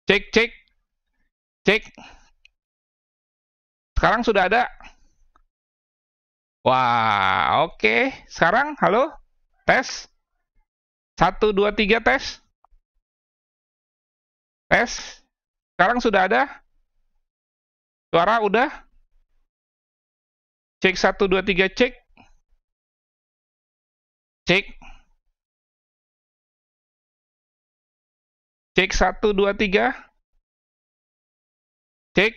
Cek, cek, cek. Sekarang sudah ada. Wah, oke. Sekarang, halo? Tes. 1, 2, 3, tes. Tes. Sekarang sudah ada? Suara udah? Cek 1, 2, 3, cek. Cek. Cek 1, 2, 3. Cek.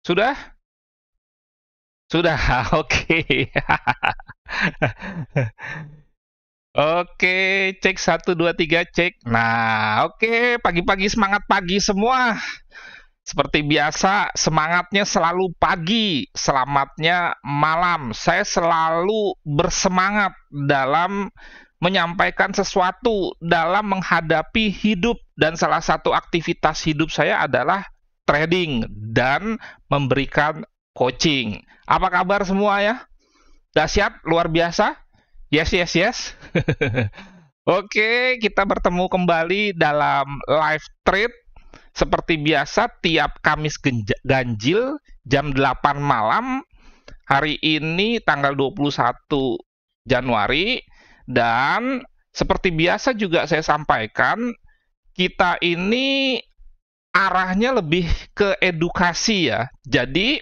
Sudah? Sudah, oke. Oke, cek 1, 2, 3, cek. Nah, oke, pagi-pagi semangat pagi semua. Seperti biasa, semangatnya selalu pagi, selamatnya malam. Saya selalu bersemangat dalam menyampaikan sesuatu, dalam menghadapi hidup. Dan salah satu aktivitas hidup saya adalah trading dan memberikan coaching. Apa kabar semua ya? Dahsyat, luar biasa? Yes, yes, yes. Oke, kita bertemu kembali dalam live trade. Seperti biasa, tiap Kamis ganjil jam 8 malam. Hari ini tanggal 21 Januari. Dan seperti biasa juga saya sampaikan, kita ini arahnya lebih ke edukasi ya. Jadi,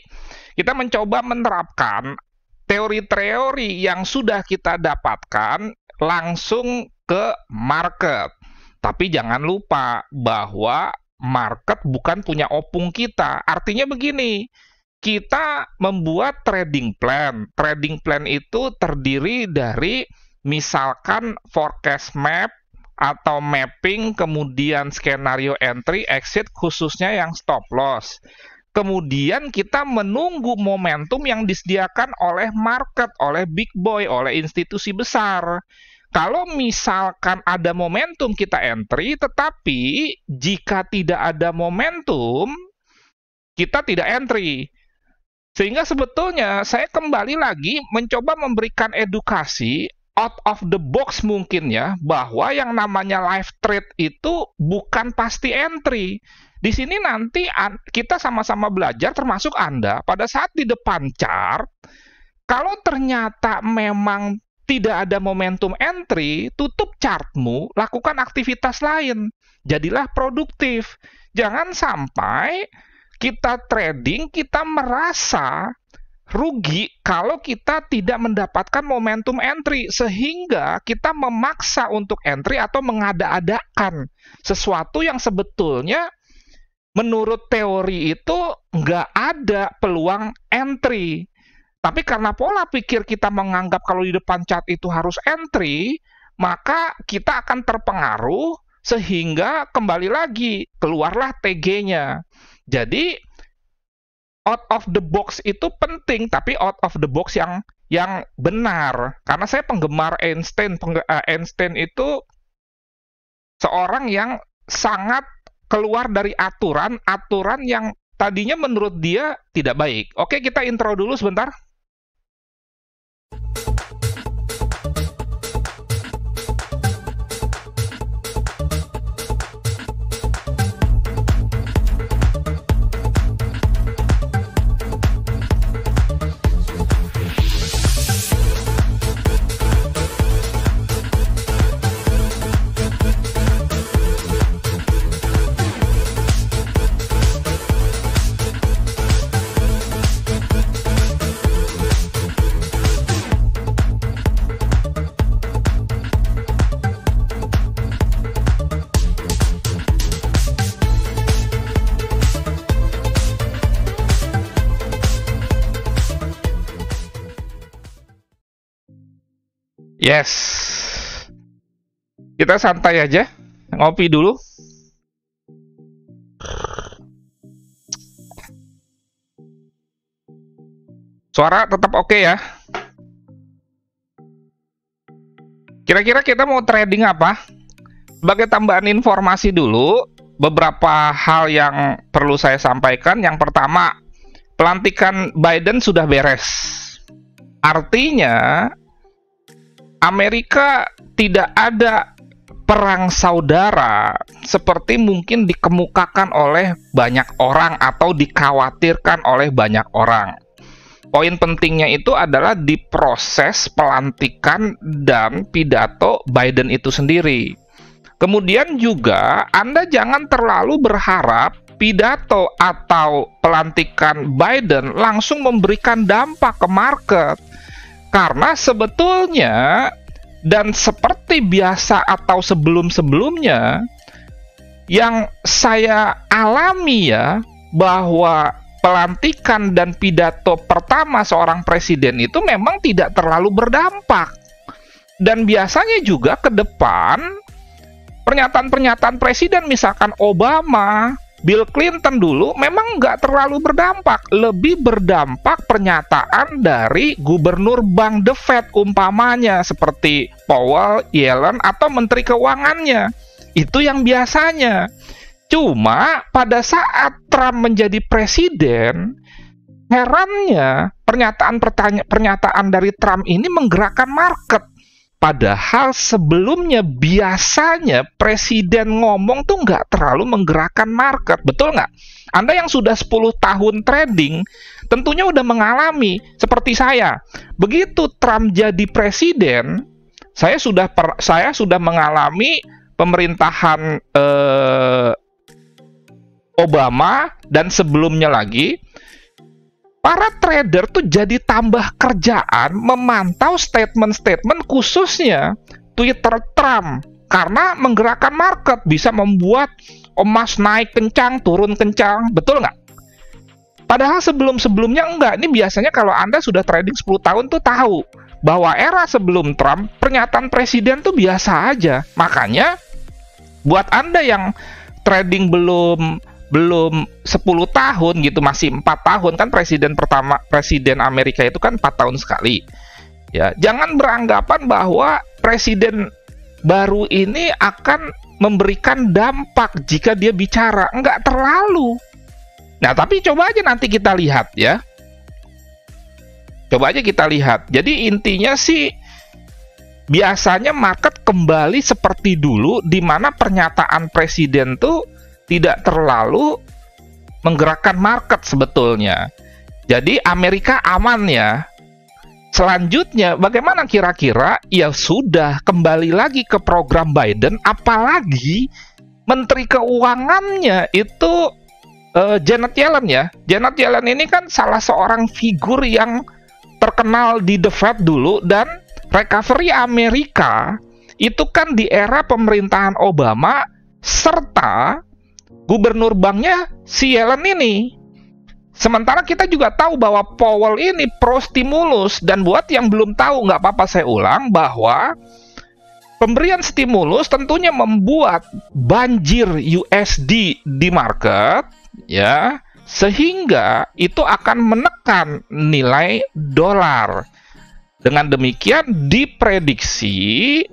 kita mencoba menerapkan teori-teori yang sudah kita dapatkan langsung ke market. Tapi jangan lupa bahwa market bukan punya opung kita. Artinya begini, kita membuat trading plan. Trading plan itu terdiri dari misalkan forecast map atau mapping, kemudian skenario entry, exit, khususnya yang stop loss. Kemudian kita menunggu momentum yang disediakan oleh market, oleh big boy, oleh institusi besar. Kalau misalkan ada momentum kita entry, tetapi jika tidak ada momentum, kita tidak entry. Sehingga sebetulnya saya kembali lagi mencoba memberikan edukasi out of the box mungkin ya, bahwa yang namanya live trade itu bukan pasti entry. Di sini nanti kita sama-sama belajar, termasuk Anda, pada saat di depan chart, kalau ternyata memang tidak ada momentum entry, tutup chartmu, lakukan aktivitas lain. Jadilah produktif. Jangan sampai kita trading, kita merasa rugi kalau kita tidak mendapatkan momentum entry, sehingga kita memaksa untuk entry atau mengada-adakan sesuatu yang sebetulnya menurut teori itu nggak ada peluang entry. Tapi karena pola pikir kita menganggap kalau di depan chart itu harus entry, maka kita akan terpengaruh sehingga kembali lagi keluarlah TG-nya. Jadi out of the box itu penting, tapi out of the box yang benar. Karena saya penggemar Einstein. Einstein itu seorang yang sangat keluar dari aturan yang tadinya menurut dia tidak baik. Oke, kita intro dulu sebentar. Yes. Kita santai aja, ngopi dulu. Suara tetap oke ya. Kira-kira kita mau trading apa? Sebagai tambahan informasi dulu, beberapa hal yang perlu saya sampaikan. Yang pertama, pelantikan Biden sudah beres. Artinya Amerika tidak ada perang saudara seperti mungkin dikemukakan oleh banyak orang atau dikhawatirkan oleh banyak orang. Poin pentingnya itu adalah di proses pelantikan dan pidato Biden itu sendiri. Kemudian juga Anda jangan terlalu berharap pidato atau pelantikan Biden langsung memberikan dampak ke market. Karena sebetulnya, dan seperti biasa atau sebelum-sebelumnya, yang saya alami ya, bahwa pelantikan dan pidato pertama seorang presiden itu memang tidak terlalu berdampak. Dan biasanya juga ke depan, pernyataan-pernyataan presiden misalkan Obama, Bill Clinton dulu memang nggak terlalu berdampak. Lebih berdampak pernyataan dari gubernur Bank The Fed umpamanya seperti Powell, Yellen, atau Menteri Keuangannya. Itu yang biasanya. Cuma pada saat Trump menjadi presiden, herannya pernyataan dari Trump ini menggerakkan market. Padahal sebelumnya biasanya presiden ngomong tuh nggak terlalu menggerakkan market. Betul nggak? Anda yang sudah 10 tahun trading tentunya udah mengalami seperti saya. Begitu Trump jadi presiden, saya sudah mengalami pemerintahan Obama dan sebelumnya lagi. Para trader tuh jadi tambah kerjaan memantau statement-statement khususnya Twitter Trump. Karena menggerakkan market bisa membuat emas naik kencang, turun kencang. Betul nggak? Padahal sebelum-sebelumnya enggak. Ini biasanya kalau Anda sudah trading 10 tahun tuh tahu bahwa era sebelum Trump, pernyataan presiden tuh biasa aja. Makanya buat Anda yang trading belum 10 tahun gitu, masih 4 tahun, kan presiden Amerika itu kan 4 tahun sekali. Ya, jangan beranggapan bahwa presiden baru ini akan memberikan dampak jika dia bicara. Enggak terlalu. Nah, tapi coba aja nanti kita lihat ya. Coba aja kita lihat. Jadi intinya sih biasanya market kembali seperti dulu, di mana pernyataan presiden tuh tidak terlalu menggerakkan market sebetulnya. Jadi Amerika aman ya. Selanjutnya bagaimana kira-kira? Ya sudah, kembali lagi ke program Biden, apalagi Menteri Keuangannya itu Janet Yellen ya. Janet Yellen ini kan salah seorang figur yang terkenal di The Fed dulu, dan recovery Amerika itu kan di era pemerintahan Obama, serta gubernur banknya si Yellen ini. Sementara kita juga tahu bahwa Powell ini pro stimulus. Dan buat yang belum tahu, nggak apa-apa saya ulang, bahwa pemberian stimulus tentunya membuat banjir USD di market ya, sehingga itu akan menekan nilai dolar. Dengan demikian diprediksi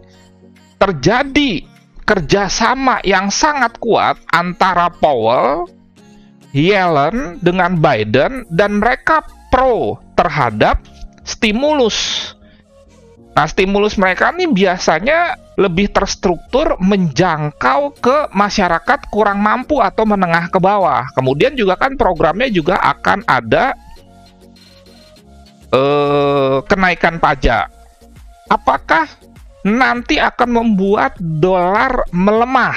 terjadi kerjasama yang sangat kuat antara Powell, Yellen dengan Biden, dan mereka pro terhadap stimulus. Nah, stimulus mereka ini biasanya lebih terstruktur menjangkau ke masyarakat kurang mampu atau menengah ke bawah. Kemudian juga kan programnya juga akan ada kenaikan pajak. Apakah nanti akan membuat dolar melemah?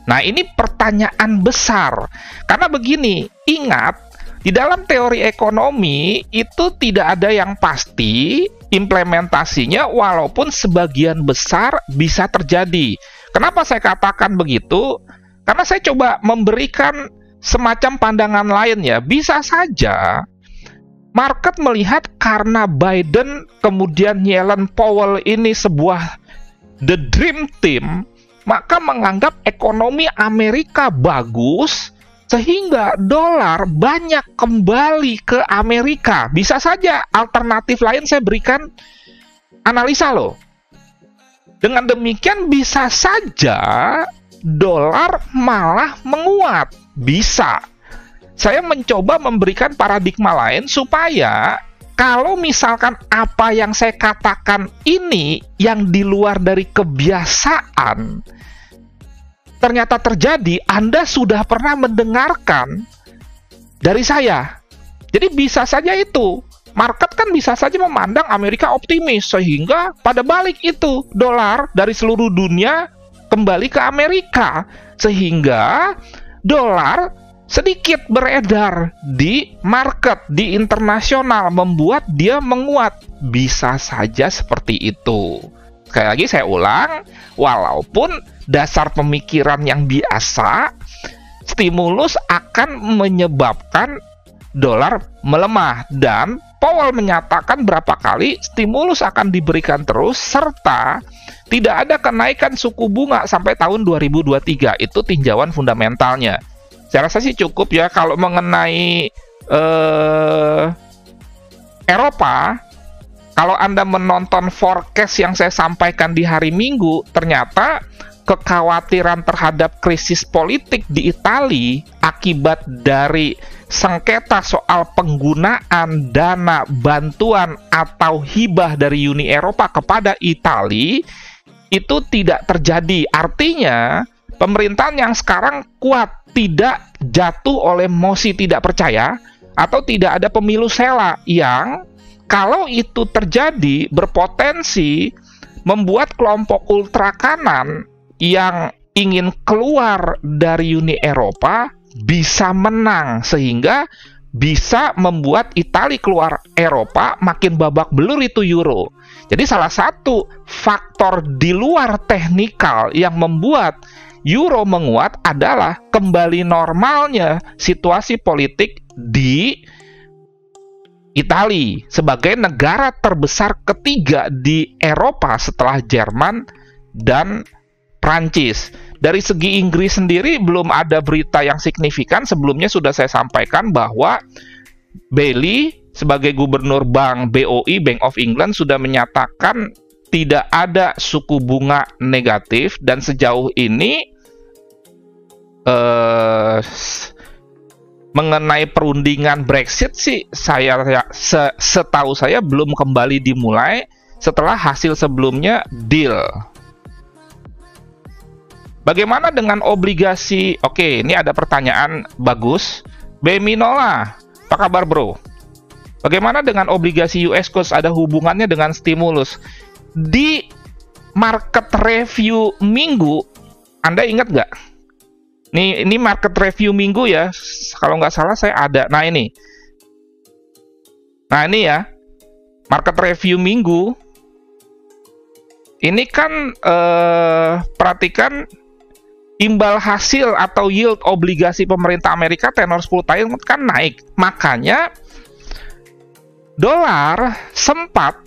Nah, ini pertanyaan besar. Karena begini, ingat, di dalam teori ekonomi itu tidak ada yang pasti implementasinya, walaupun sebagian besar bisa terjadi. Kenapa saya katakan begitu? Karena saya coba memberikan semacam pandangan lain ya. Bisa saja market melihat karena Biden kemudian Yellen, Powell ini sebuah the dream team, maka menganggap ekonomi Amerika bagus sehingga dolar banyak kembali ke Amerika. Bisa saja. Alternatif lain saya berikan analisa loh. Dengan demikian bisa saja dolar malah menguat. Bisa. Saya mencoba memberikan paradigma lain supaya kalau misalkan apa yang saya katakan ini yang di luar dari kebiasaan, ternyata terjadi, Anda sudah pernah mendengarkan dari saya. Jadi bisa saja itu. Market kan bisa saja memandang Amerika optimis, sehingga pada balik itu dolar dari seluruh dunia kembali ke Amerika, sehingga dolar sedikit beredar di market, di internasional, membuat dia menguat. Bisa saja seperti itu. Sekali lagi saya ulang, walaupun dasar pemikiran yang biasa, stimulus akan menyebabkan dolar melemah, dan Powell menyatakan berapa kali stimulus akan diberikan terus, serta tidak ada kenaikan suku bunga sampai tahun 2023. Itu tinjauan fundamentalnya. Saya rasa sih cukup ya. Kalau mengenai Eropa, kalau Anda menonton forecast yang saya sampaikan di hari Minggu, ternyata kekhawatiran terhadap krisis politik di Italia akibat dari sengketa soal penggunaan dana bantuan atau hibah dari Uni Eropa kepada Italia itu tidak terjadi. Artinya, pemerintahan yang sekarang kuat, tidak jatuh oleh mosi tidak percaya atau tidak ada pemilu sela yang kalau itu terjadi berpotensi membuat kelompok ultra kanan yang ingin keluar dari Uni Eropa bisa menang, sehingga bisa membuat Italia keluar Eropa, makin babak belur itu euro. Jadi salah satu faktor di luar teknikal yang membuat euro menguat adalah kembali normalnya situasi politik di Italia sebagai negara terbesar ketiga di Eropa setelah Jerman dan Prancis. Dari segi Inggris sendiri belum ada berita yang signifikan. Sebelumnya sudah saya sampaikan bahwa Bailey sebagai gubernur bank BOE, Bank of England, sudah menyatakan tidak ada suku bunga negatif, dan sejauh ini mengenai perundingan Brexit sih setahu saya belum kembali dimulai setelah hasil sebelumnya deal. Bagaimana dengan obligasi? Oke, ini ada pertanyaan bagus. Beminola, apa kabar bro? Bagaimana dengan obligasi US Coast? Ada hubungannya dengan stimulus? Di market review minggu, Anda ingat nggak? Ini market review minggu ya. Kalau nggak salah saya ada. Nah ini ya, market review minggu. Ini kan perhatikan imbal hasil atau yield obligasi pemerintah Amerika tenor 10 tahun kan naik. Makanya dolar sempat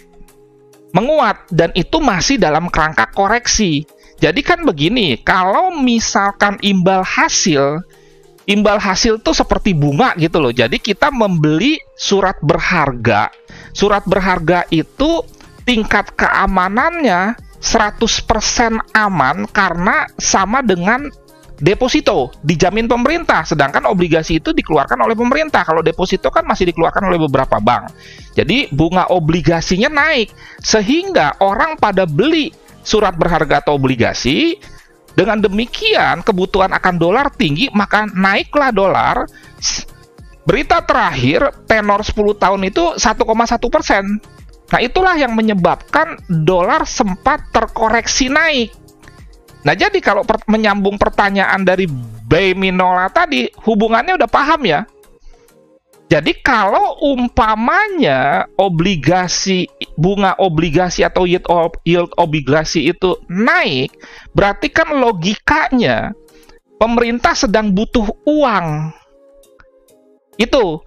menguat, dan itu masih dalam kerangka koreksi. Jadi kan begini, kalau misalkan imbal hasil tuh seperti bunga gitu loh. Jadi kita membeli surat berharga. Surat berharga itu tingkat keamanannya 100% aman karena sama dengan deposito, dijamin pemerintah. Sedangkan obligasi itu dikeluarkan oleh pemerintah. Kalau deposito kan masih dikeluarkan oleh beberapa bank. Jadi bunga obligasinya naik, sehingga orang pada beli surat berharga atau obligasi. Dengan demikian kebutuhan akan dolar tinggi, maka naiklah dolar. Berita terakhir tenor 10 tahun itu 1,1%. Nah, itulah yang menyebabkan dolar sempat terkoreksi naik. Nah, jadi kalau menyambung pertanyaan dari Beminola tadi, hubungannya udah paham ya? Jadi kalau umpamanya bunga obligasi atau yield obligasi itu naik, berarti kan logikanya pemerintah sedang butuh uang. Itu.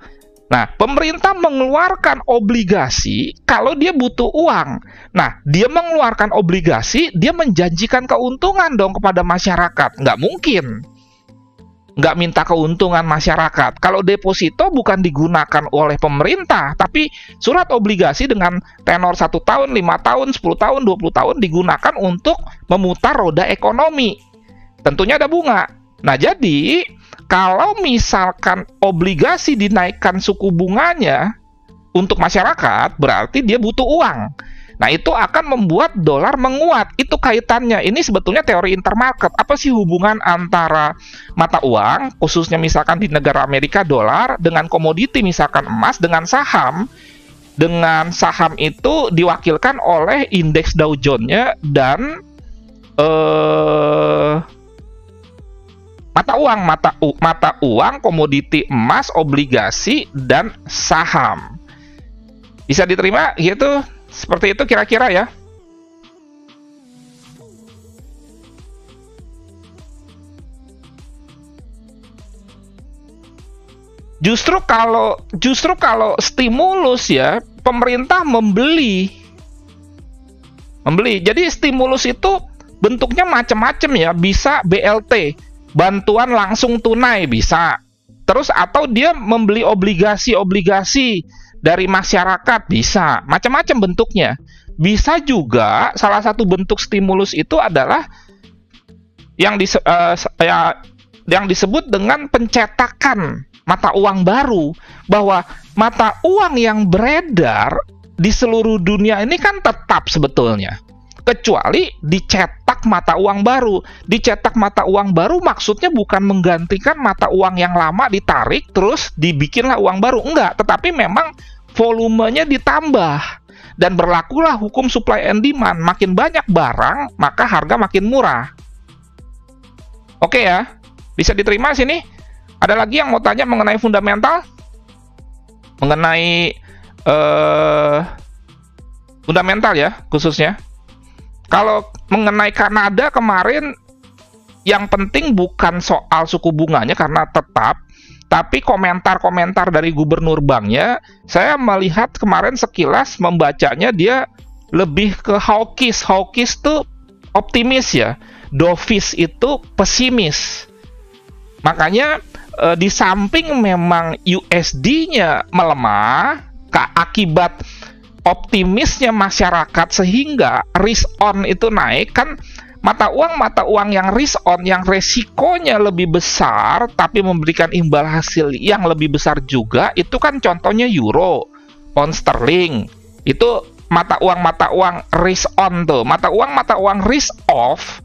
Nah, pemerintah mengeluarkan obligasi kalau dia butuh uang. Nah, dia mengeluarkan obligasi, dia menjanjikan keuntungan dong kepada masyarakat. Nggak mungkin nggak minta keuntungan masyarakat. Kalau deposito bukan digunakan oleh pemerintah, tapi surat obligasi dengan tenor 1 tahun, 5 tahun, 10 tahun, 20 tahun digunakan untuk memutar roda ekonomi. Tentunya ada bunga. Nah, jadi kalau misalkan obligasi dinaikkan suku bunganya untuk masyarakat, berarti dia butuh uang. Nah, itu akan membuat dolar menguat. Itu kaitannya. Ini sebetulnya teori intermarket. Apa sih hubungan antara mata uang, khususnya misalkan di negara Amerika dolar, dengan komoditi misalkan emas, dengan saham. Dengan saham itu diwakilkan oleh indeks Dow Jones-nya dan mata uang, komoditi emas, obligasi, dan saham. Bisa diterima gitu? Seperti itu kira-kira ya. Justru kalau stimulus ya, pemerintah membeli. Jadi stimulus itu bentuknya macam-macam ya, bisa BLT, bantuan langsung tunai bisa. Terus atau dia membeli obligasi dari masyarakat bisa, macam-macam bentuknya. Bisa juga salah satu bentuk stimulus itu adalah yang disebut dengan pencetakan mata uang baru, bahwa mata uang yang beredar di seluruh dunia ini kan tetap sebetulnya, kecuali dicetak mata uang baru. Dicetak mata uang baru maksudnya bukan menggantikan mata uang yang lama ditarik terus dibikinlah uang baru, enggak, tetapi memang volumenya ditambah dan berlakulah hukum supply and demand. Makin banyak barang, maka harga makin murah. Oke ya, bisa diterima sini. Ada lagi yang mau tanya mengenai fundamental? Mengenai fundamental ya, khususnya. Kalau mengenai Kanada kemarin, yang penting bukan soal suku bunganya karena tetap, tapi komentar-komentar dari gubernur banknya, saya melihat kemarin sekilas membacanya dia lebih ke hawkish. Hawkish itu optimis ya, dovish itu pesimis. Makanya di samping memang USD-nya melemah akibat optimisnya masyarakat sehingga risk on itu naik, kan mata uang yang risk on, yang resikonya lebih besar tapi memberikan imbal hasil yang lebih besar juga, itu kan contohnya euro, pound sterling. Itu mata uang risk on tuh. Mata uang risk off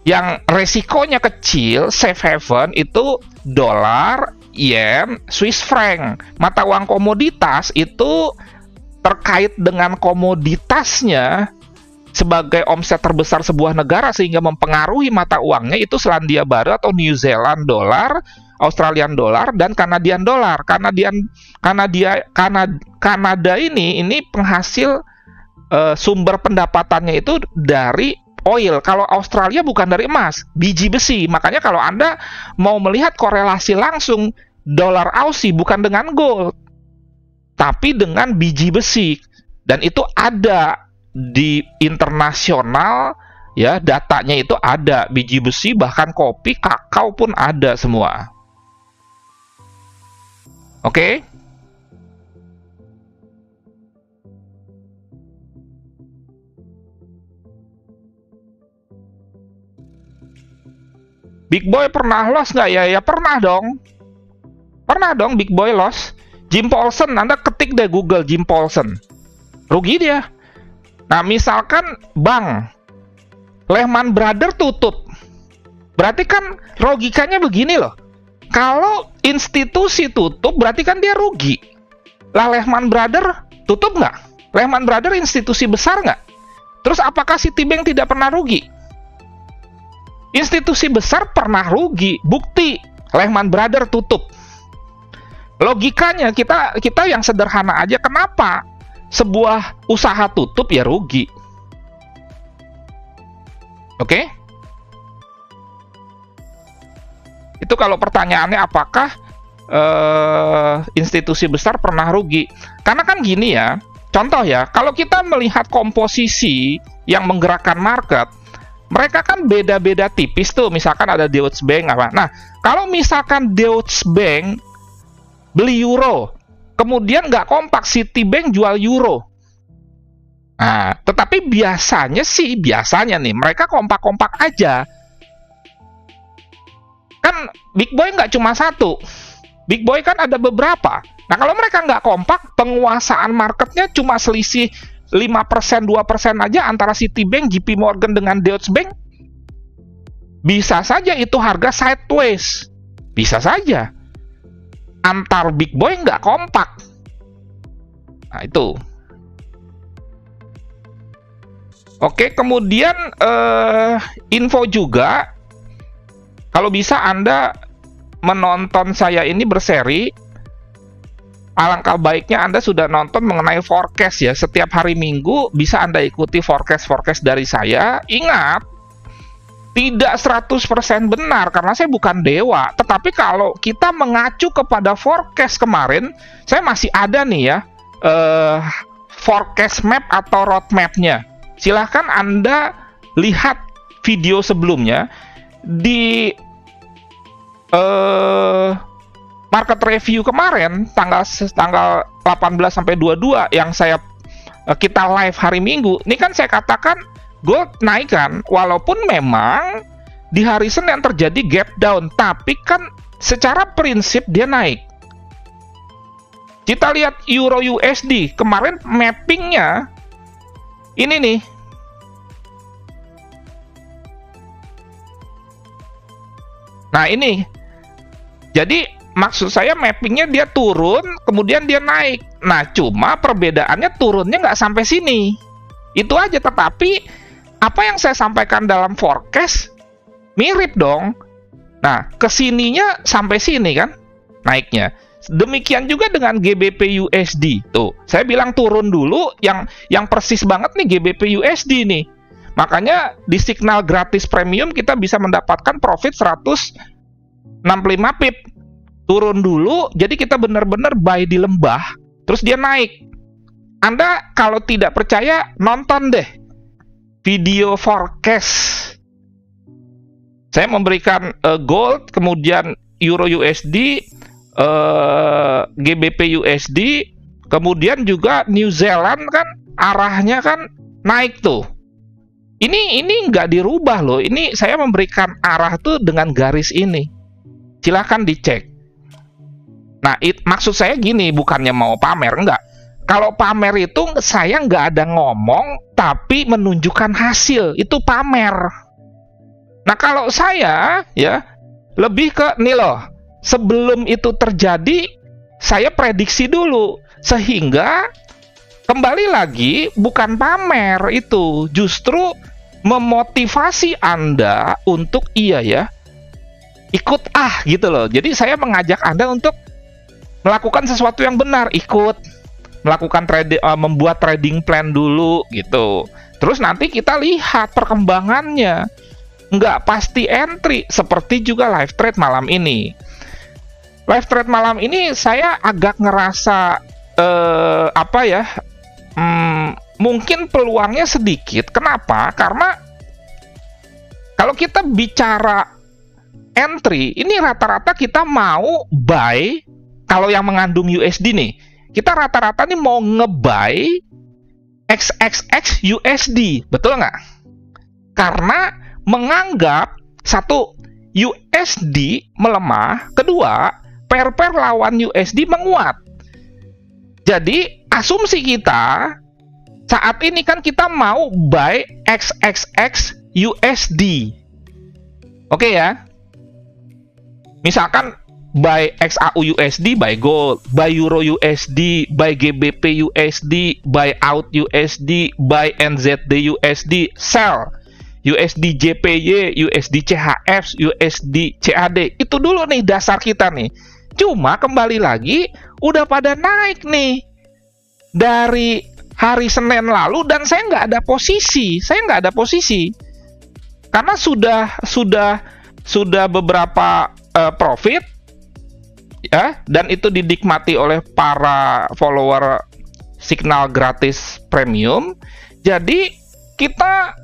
yang resikonya kecil, safe haven, itu dolar, yen, Swiss franc. Mata uang komoditas itu terkait dengan komoditasnya sebagai omset terbesar sebuah negara sehingga mempengaruhi mata uangnya, itu Selandia Baru atau New Zealand dolar, Australian dolar, dan Canadian dolar. Kanada ini penghasil sumber pendapatannya itu dari oil. Kalau Australia bukan dari emas, biji besi. Makanya kalau Anda mau melihat korelasi langsung dolar Aussie bukan dengan gold, tapi dengan biji besi. Dan itu ada di internasional ya, datanya itu ada, biji besi, bahkan kopi, kakao pun ada semua. Oke? Big Boy pernah loss nggak ya? Ya pernah dong. Pernah dong Big Boy loss. Jim Paulson, Anda ketik deh Google Jim Paulson. Rugi dia. Nah, misalkan bank Lehman Brothers tutup. Berarti kan logikanya begini loh. Kalau institusi tutup, berarti kan dia rugi. Lah Lehman Brothers tutup nggak? Lehman Brothers institusi besar nggak? Terus apakah Citibank tidak pernah rugi? Institusi besar pernah rugi. Bukti, Lehman Brothers tutup. Logikanya kita yang sederhana aja, kenapa sebuah usaha tutup ya rugi? Oke? Itu kalau pertanyaannya apakah institusi besar pernah rugi? Karena kan gini ya, contoh ya, kalau kita melihat komposisi yang menggerakkan market, mereka kan beda-beda tipis tuh. Misalkan ada Deutsche Bank apa. Nah, kalau misalkan Deutsche Bank beli euro, kemudian nggak kompak, Citibank jual euro. Nah, tetapi biasanya nih mereka kompak-kompak aja. Kan Big Boy nggak cuma satu, Big Boy kan ada beberapa. Nah, kalau mereka nggak kompak, penguasaan marketnya cuma selisih 5%, 2% aja antara Citibank, JP Morgan dengan Deutsche Bank, bisa saja itu harga sideways. Bisa saja. Antar big boy nggak kompak. Nah, itu. Oke, kemudian info juga, kalau bisa Anda menonton saya ini berseri, alangkah baiknya Anda sudah nonton mengenai forecast ya. Setiap hari Minggu bisa Anda ikuti forecast dari saya. Ingat, tidak 100% benar karena saya bukan dewa. Tetapi kalau kita mengacu kepada forecast kemarin, saya masih ada nih ya forecast map atau roadmap-nya. Silahkan Anda lihat video sebelumnya di market review kemarin tanggal 18 sampai 22 yang kita live hari Minggu. Ini kan saya katakan gold naik kan, walaupun memang di hari Senin terjadi gap down, tapi kan secara prinsip dia naik. Kita lihat Euro USD kemarin mappingnya ini nih. Nah ini, jadi maksud saya mappingnya dia turun, kemudian dia naik. Nah cuma perbedaannya turunnya nggak sampai sini. Itu aja, tetapi apa yang saya sampaikan dalam forecast mirip dong. Nah kesininya sampai sini kan naiknya. Demikian juga dengan GBP USD. Tuh, saya bilang turun dulu, yang persis banget nih GBP USD nih. Makanya di signal gratis premium kita bisa mendapatkan profit 165 pip. Turun dulu, jadi kita benar-benar buy di lembah, terus dia naik. Anda kalau tidak percaya, nonton deh video forecast. Saya memberikan gold, kemudian Euro USD, GBP USD, kemudian juga New Zealand kan arahnya kan naik tuh. Ini nggak dirubah loh. Ini saya memberikan arah tuh dengan garis ini. Silahkan dicek. Nah, maksud saya gini, bukannya mau pamer, enggak. Kalau pamer itu saya nggak ada ngomong, tapi menunjukkan hasil, itu pamer. Nah, kalau saya ya lebih ke nih loh. Sebelum itu terjadi, saya prediksi dulu. Sehingga, kembali lagi, bukan pamer itu. Justru memotivasi Anda untuk iya ya, ikut gitu loh. Jadi saya mengajak Anda untuk melakukan sesuatu yang benar. Ikut, melakukan membuat trading plan dulu gitu. Terus nanti kita lihat perkembangannya. Nggak pasti entry, seperti juga live trade malam ini. Live trade malam ini saya agak ngerasa mungkin peluangnya sedikit. Kenapa? Karena kalau kita bicara entry, ini rata-rata kita mau buy. Kalau yang mengandung USD nih, kita rata-rata nih mau nge-buy XXX USD, betul nggak? Karena menganggap satu, USD melemah, kedua, pair lawan USD menguat. Jadi asumsi kita saat ini kan kita mau buy XXX USD. Oke ya. Misalkan buy XAU USD, buy gold, buy Euro USD, buy GBP USD, buy out USD, buy NZD USD, sell USD JPY, USD CHF, USD CAD. Itu dulu nih dasar kita nih. Cuma kembali lagi udah pada naik nih dari hari Senin lalu dan saya nggak ada posisi. Karena sudah beberapa profit ya, dan itu dinikmati oleh para follower signal gratis premium. Jadi kita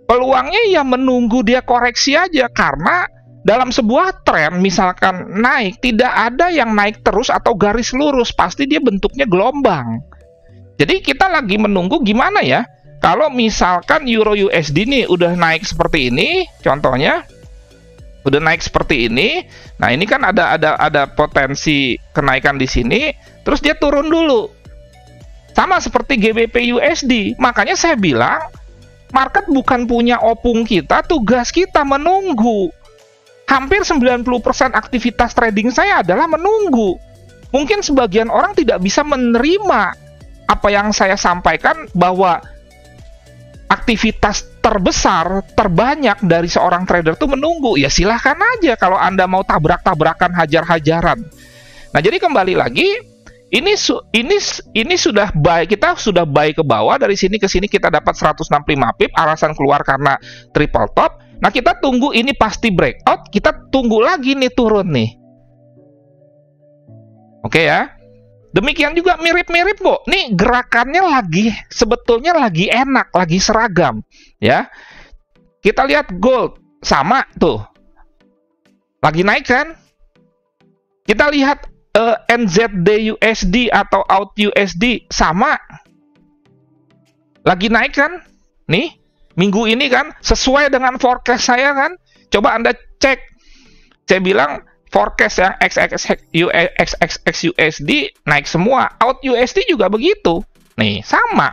peluangnya ya menunggu dia koreksi aja, karena dalam sebuah tren misalkan naik, tidak ada yang naik terus atau garis lurus, pasti dia bentuknya gelombang. Jadi kita lagi menunggu gimana ya. Kalau misalkan Euro USD nih udah naik seperti ini, contohnya udah naik seperti ini. Nah, ini kan ada potensi kenaikan di sini, terus dia turun dulu. Sama seperti GBP USD. Makanya saya bilang, market bukan punya opung kita, tugas kita menunggu. Hampir 90% aktivitas trading saya adalah menunggu. Mungkin sebagian orang tidak bisa menerima apa yang saya sampaikan, bahwa aktivitas terbesar, terbanyak dari seorang trader itu menunggu. Ya silahkan aja kalau Anda mau tabrak-tabrakan, hajar-hajaran. Nah, jadi kembali lagi, ini sudah buy, kita sudah buy ke bawah, dari sini ke sini kita dapat 165 pip, alasan keluar karena triple top. Nah, kita tunggu ini pasti breakout, kita tunggu lagi nih turun nih. Oke ya. Demikian juga mirip-mirip kok. Nih gerakannya sebetulnya lagi enak, lagi seragam ya. Kita lihat gold sama tuh. Lagi naik kan? Kita lihat NZD USD atau AUD USD sama. Lagi naik kan? Nih, minggu ini kan sesuai dengan forecast saya kan? Coba Anda cek. Saya bilang forecast yang XXX USD naik semua. AUD USD juga begitu. Nih, sama.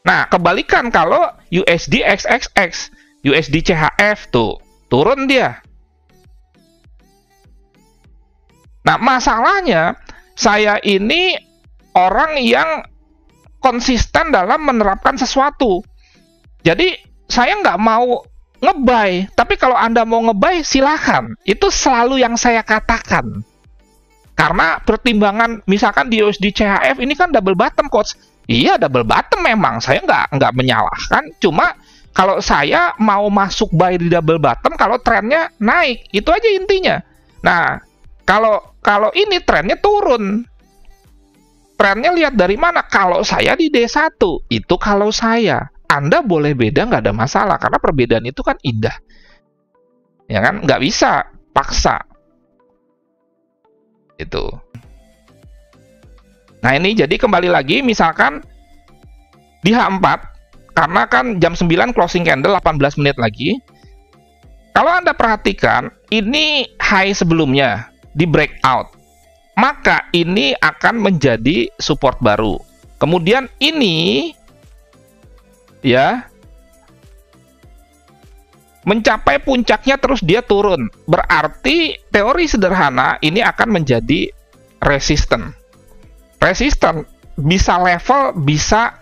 Nah, kebalikan kalau USD XXX, USD CHF tuh turun dia. Nah, masalahnya saya ini orang yang konsisten dalam menerapkan sesuatu. Jadi, saya nggak mau nge-buy. Tapi kalau Anda mau nge-buy, silahkan. Itu selalu yang saya katakan. Karena pertimbangan, misalkan di USD CHF, ini kan double bottom, Coach. Iya, double bottom memang. Saya nggak menyalahkan. Cuma, kalau saya mau masuk buy di double bottom, kalau trennya naik. Itu aja intinya. Nah, kalau ini trennya turun. Trennya lihat dari mana? Kalau saya di D1, itu kalau saya. Anda boleh beda, nggak ada masalah. Karena perbedaan itu kan indah. Ya kan? Nggak bisa paksa. Itu. Nah ini jadi kembali lagi, misalkan di H4, karena kan jam 9 closing candle, 18 menit lagi. Kalau Anda perhatikan, ini high sebelumnya di breakout, maka ini akan menjadi support baru. Kemudian ini ya mencapai puncaknya, terus dia turun. Berarti teori sederhana ini akan menjadi resisten. Resisten bisa level, bisa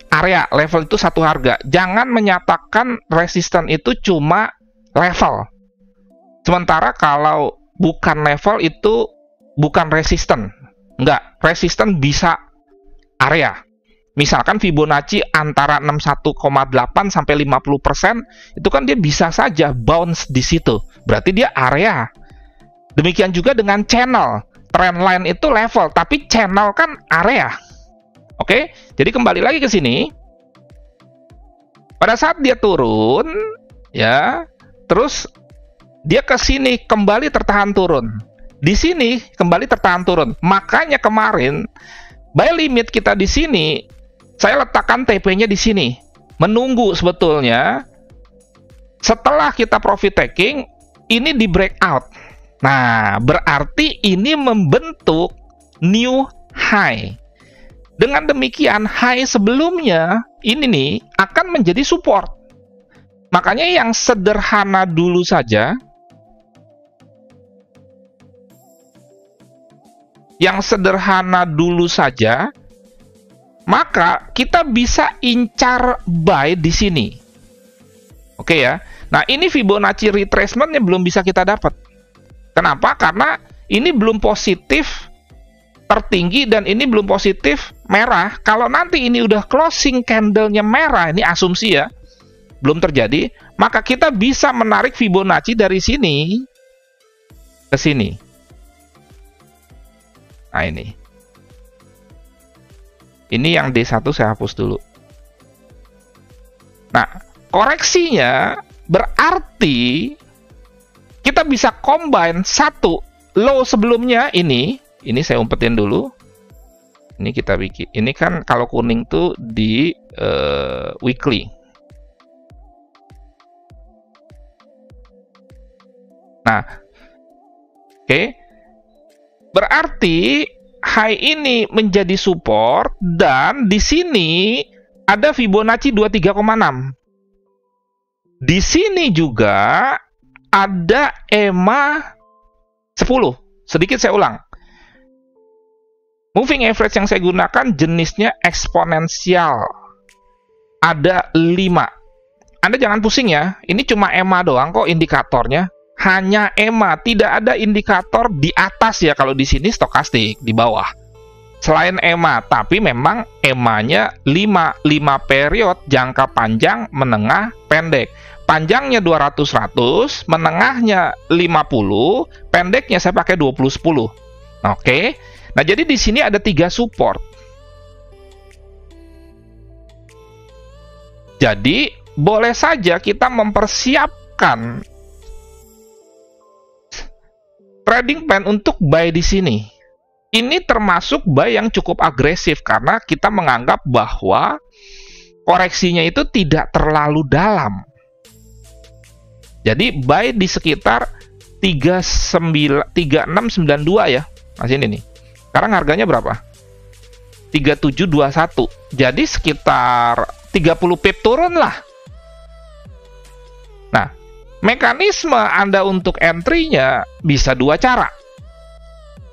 area. Level itu satu harga. Jangan menyatakan resisten itu cuma level. Sementara kalau bukan level itu bukan resisten. Enggak, resisten bisa area. Misalkan Fibonacci antara 61,8 sampai 50%, itu kan dia bisa saja bounce di situ. Berarti dia area. Demikian juga dengan channel. Trendline itu level, tapi channel kan area. Oke? Jadi kembali lagi ke sini. Pada saat dia turun, ya, terus dia ke sini kembali tertahan turun. Di sini kembali tertahan turun. Makanya kemarin buy limit kita di sini, saya letakkan TP-nya di sini. Menunggu sebetulnya setelah kita profit taking, ini di breakout. Nah, berarti ini membentuk new high. Dengan demikian, high sebelumnya ini nih akan menjadi support. Makanya yang sederhana dulu saja, maka kita bisa incar buy di sini. Oke ya. Nah, ini Fibonacci retracement-nya belum bisa kita dapat. Kenapa? Karena ini belum positif tertinggi dan ini belum positif merah. Kalau nanti ini udah closing candle-nya merah, ini asumsi ya, belum terjadi, maka kita bisa menarik Fibonacci dari sini ke sini. Nah ini yang D1 saya hapus dulu. Nah, koreksinya berarti kita bisa combine satu low sebelumnya ini saya umpetin dulu. Ini kita bikin. Ini kan kalau kuning tuh di weekly. Nah, oke. Berarti high ini menjadi support dan di sini ada Fibonacci 23,6. Di sini juga ada EMA 10. Sedikit saya ulang. Moving average yang saya gunakan jenisnya eksponensial. Ada 5. Anda jangan pusing ya, ini cuma EMA doang kok indikatornya. Hanya EMA, tidak ada indikator di atas ya kalau di sini stokastik, di bawah. Selain EMA, tapi memang EMA-nya 5 period, jangka panjang, menengah, pendek. Panjangnya 200-100, menengahnya 50, pendeknya saya pakai 20-10. Oke. Nah, jadi di sini ada 3 support. Jadi boleh saja kita mempersiapkan trading plan untuk buy di sini. Ini termasuk buy yang cukup agresif karena kita menganggap bahwa koreksinya itu tidak terlalu dalam. Jadi buy di sekitar 3692 ya. Masih ini nih. Sekarang harganya berapa? 3721. Jadi sekitar 30 pip turun lah. Nah, mekanisme Anda untuk entry-nya bisa 2 cara.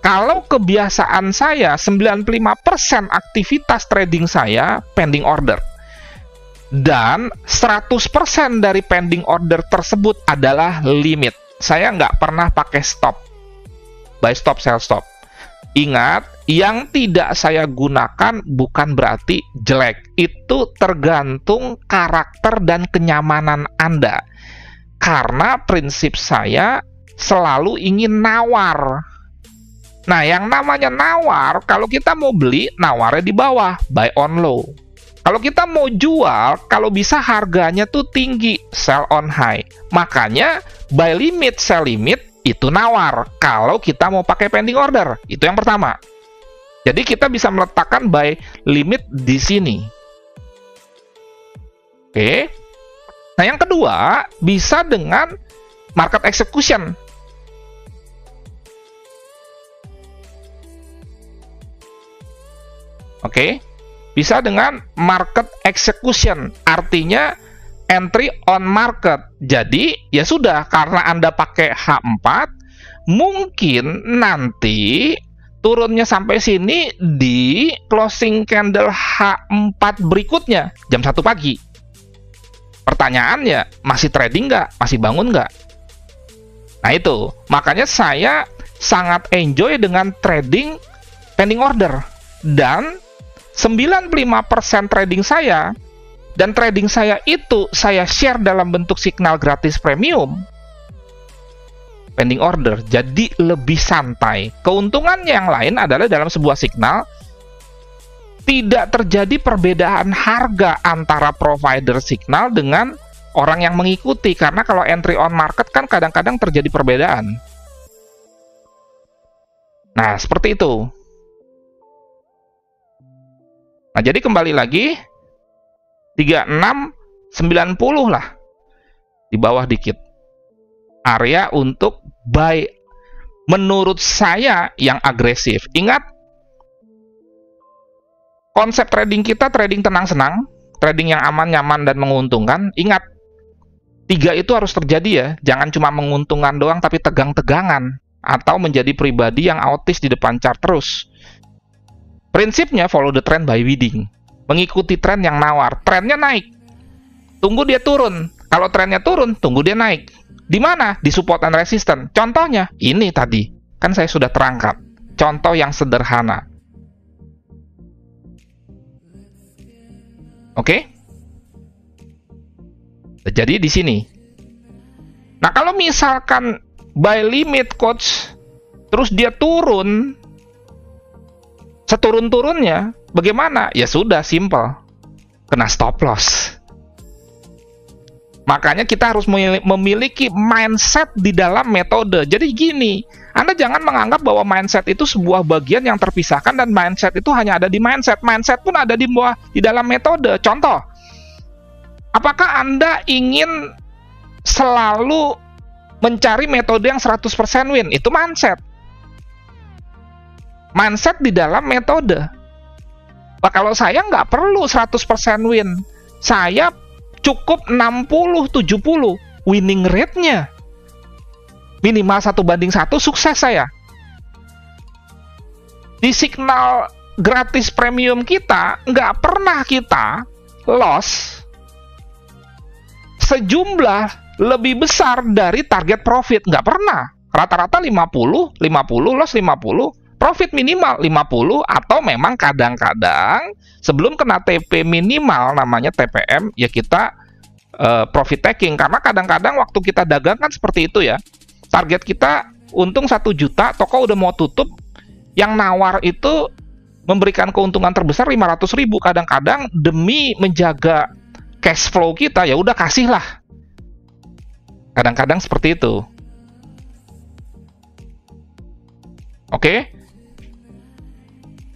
Kalau kebiasaan saya, 95% aktivitas trading saya pending order. Dan 100% dari pending order tersebut adalah limit. Saya nggak pernah pakai stop. Buy stop, sell stop. Ingat, yang tidak saya gunakan bukan berarti jelek. Itu tergantung karakter dan kenyamanan Anda. Karena prinsip saya selalu ingin nawar. Nah, yang namanya nawar, kalau kita mau beli, nawarnya di bawah, buy on low. Kalau kita mau jual, kalau bisa harganya tuh tinggi, sell on high. Makanya, buy limit, sell limit, itu nawar. Kalau kita mau pakai pending order, itu yang pertama. Jadi kita bisa meletakkan buy limit di sini. Oke. Nah, yang kedua, bisa dengan market execution. Oke. Bisa dengan market execution. Artinya entry on market. Jadi, ya sudah, karena Anda pakai H4, mungkin nanti turunnya sampai sini di closing candle H4 berikutnya, jam 1 pagi. Pertanyaannya, masih trading nggak? Masih bangun nggak? Nah itu, makanya saya sangat enjoy dengan trading pending order. Dan 95% trading saya, dan trading saya itu saya share dalam bentuk signal gratis premium, pending order, jadi lebih santai. Keuntungan yang lain adalah dalam sebuah signal, tidak terjadi perbedaan harga antara provider signal dengan orang yang mengikuti. Karena kalau entry on market kan kadang-kadang terjadi perbedaan. Nah, seperti itu. Nah, jadi kembali lagi, 3690 lah. Di bawah dikit. Area untuk buy menurut saya yang agresif. Ingat, konsep trading kita trading tenang-senang, trading yang aman, nyaman, dan menguntungkan. Ingat, 3 itu harus terjadi ya. Jangan cuma menguntungkan doang, tapi tegang-tegangan. Atau menjadi pribadi yang autis di depan chart terus. Prinsipnya follow the trend by bidding. Mengikuti tren yang nawar. Trennya naik, tunggu dia turun. Kalau trennya turun, tunggu dia naik. Di mana? Di support and resistance. Contohnya, ini tadi. Kan saya sudah terangkat. Contoh yang sederhana. Oke? Jadi di sini. Nah, kalau misalkan buy limit coach, terus dia turun, seturun-turunnya, bagaimana? Ya sudah, simple. Kena stop loss. Makanya kita harus memiliki mindset di dalam metode. Jadi gini, Anda jangan menganggap bahwa mindset itu sebuah bagian yang terpisahkan dan mindset itu hanya ada di mindset. Mindset pun ada di dalam metode. Contoh, apakah Anda ingin selalu mencari metode yang 100% win? Itu mindset. mindset di dalam metode. Nah, kalau saya nggak perlu 100% win, saya cukup 60-70 winning rate-nya. Minimal 1:1 sukses saya. Di signal gratis premium kita, nggak pernah kita loss sejumlah lebih besar dari target profit. Nggak pernah. Rata-rata 50, loss 50, profit minimal 50, atau memang kadang-kadang sebelum kena TP minimal, namanya TPM, ya kita profit taking. Karena kadang-kadang waktu kita dagang kan seperti itu ya. Target kita untung 1 juta, toko udah mau tutup, yang nawar itu memberikan keuntungan terbesar 500.000. Kadang-kadang demi menjaga cash flow kita, ya udah kasihlah. Kadang-kadang seperti itu. Oke?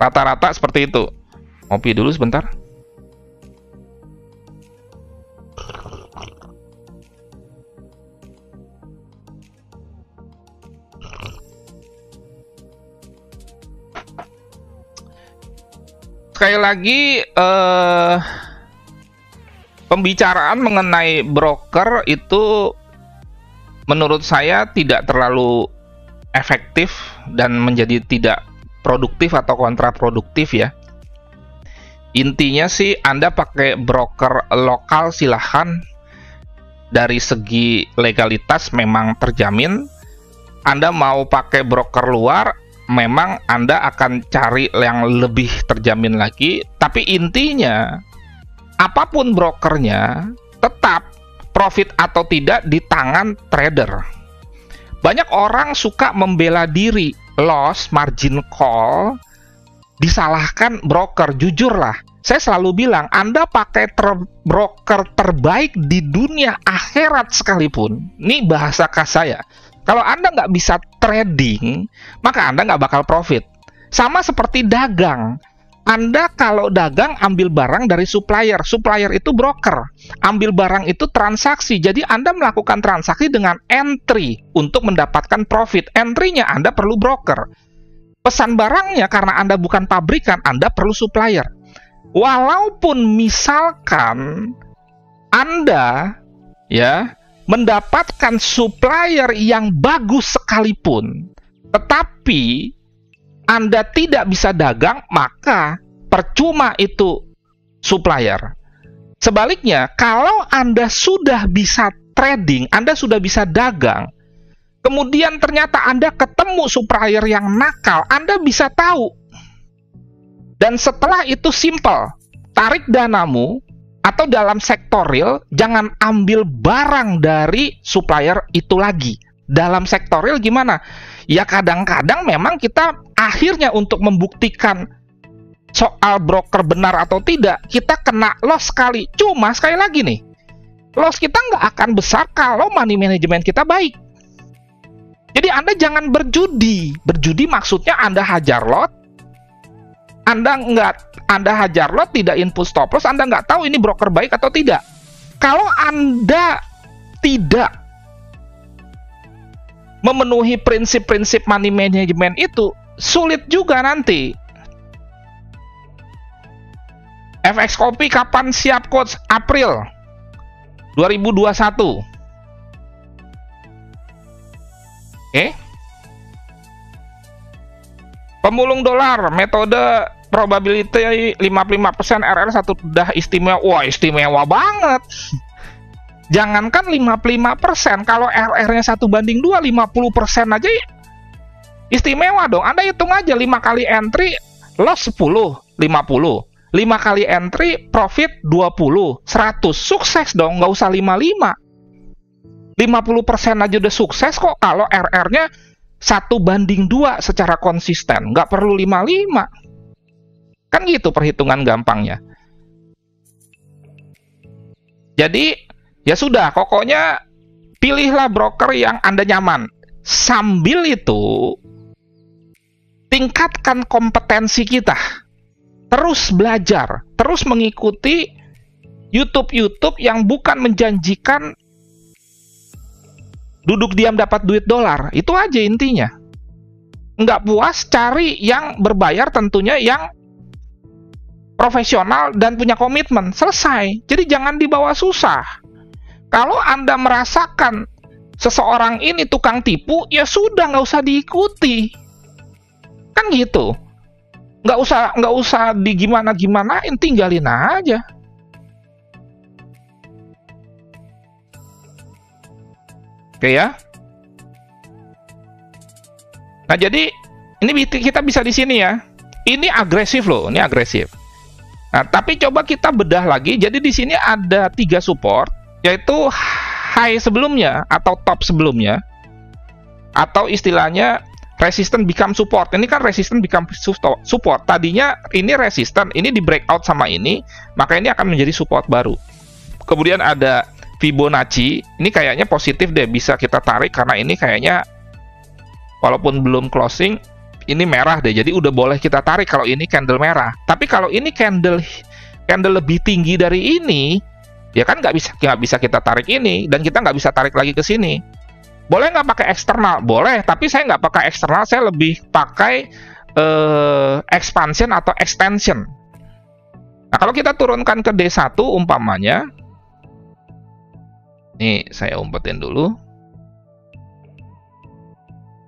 Rata-rata seperti itu. Ngopi dulu sebentar. Sekali lagi, pembicaraan mengenai broker itu menurut saya tidak terlalu efektif dan menjadi tidak produktif atau kontraproduktif ya. Intinya sih Anda pakai broker lokal silahkan, dari segi legalitas memang terjamin. Anda mau pakai broker luar, memang Anda akan cari yang lebih terjamin lagi. Tapi intinya, apapun brokernya, tetap profit atau tidak di tangan trader. Banyak orang suka membela diri, loss, margin call, disalahkan broker. Jujurlah, saya selalu bilang, Anda pakai broker terbaik di dunia akhirat sekalipun. Ini bahasa khas saya. Kalau Anda nggak bisa trading, maka Anda nggak bakal profit. Sama seperti dagang. Anda kalau dagang ambil barang dari supplier. Supplier itu broker. Ambil barang itu transaksi. Jadi Anda melakukan transaksi dengan entry untuk mendapatkan profit. Entry-nya Anda perlu broker. Pesan barangnya karena Anda bukan pabrikan, Anda perlu supplier. Walaupun misalkan Anda ya mendapatkan supplier yang bagus sekalipun, tetapi Anda tidak bisa dagang, maka percuma itu supplier. Sebaliknya, kalau Anda sudah bisa trading, Anda sudah bisa dagang, kemudian ternyata Anda ketemu supplier yang nakal, Anda bisa tahu. Dan setelah itu simple, tarik danamu, atau dalam sektor real, jangan ambil barang dari supplier itu lagi. Dalam sektor real gimana? Ya kadang-kadang memang kita akhirnya untuk membuktikan soal broker benar atau tidak, kita kena loss sekali. Cuma sekali lagi nih, loss kita nggak akan besar kalau money management kita baik. Jadi Anda jangan berjudi. Berjudi maksudnya Anda hajar lot, Anda hajar lot, tidak input stop loss, Anda nggak tahu ini broker baik atau tidak. Kalau Anda tidak memenuhi prinsip-prinsip money management itu, sulit juga nanti. FX Copy kapan siap coach? April 2021. Oke. Pemulung dolar, metode probability 55%, RR 1 dah istimewa. Wah, istimewa banget. Jangankan 55%, kalau RR-nya 1:2, 50% aja istimewa dong. Anda hitung aja, 5 kali entry, loss 10, 50. 5 kali entry, profit 20, 100. Sukses dong, nggak usah 55. 50% aja udah sukses kok kalau RR-nya 1:2 secara konsisten. Nggak perlu 55. Kan gitu perhitungan gampangnya. Jadi, ya sudah, pokoknya pilihlah broker yang Anda nyaman. Sambil itu, tingkatkan kompetensi kita. Terus belajar, terus mengikuti YouTube yang bukan menjanjikan duduk diam dapat duit dolar. Itu aja intinya. nggak puas, cari yang berbayar, tentunya yang profesional dan punya komitmen. Selesai. Jadi jangan dibawa susah. Kalau Anda merasakan seseorang ini tukang tipu, ya sudah, nggak usah diikuti. Kan gitu. Nggak usah digimana-gimanain, tinggalin aja. Oke ya. Nah, jadi ini kita bisa di sini ya. Ini agresif loh, ini agresif. Nah, tapi coba kita bedah lagi. Jadi di sini ada 3 support, yaitu high sebelumnya atau top sebelumnya, atau istilahnya resistance become support. Ini kan resistance become support. Tadinya ini resistance, ini di breakout sama ini, maka ini akan menjadi support baru. Kemudian ada Fibonacci, ini kayaknya positif deh, bisa kita tarik karena ini kayaknya walaupun belum closing, ini merah deh, jadi udah boleh kita tarik kalau ini candle merah. Tapi kalau ini candle lebih tinggi dari ini, ya kan nggak bisa kita tarik ini, dan kita nggak bisa tarik lagi ke sini. Boleh nggak pakai eksternal? Boleh, tapi saya nggak pakai eksternal, saya lebih pakai expansion atau extension. Nah, kalau kita turunkan ke D1 umpamanya, nih saya umpetin dulu.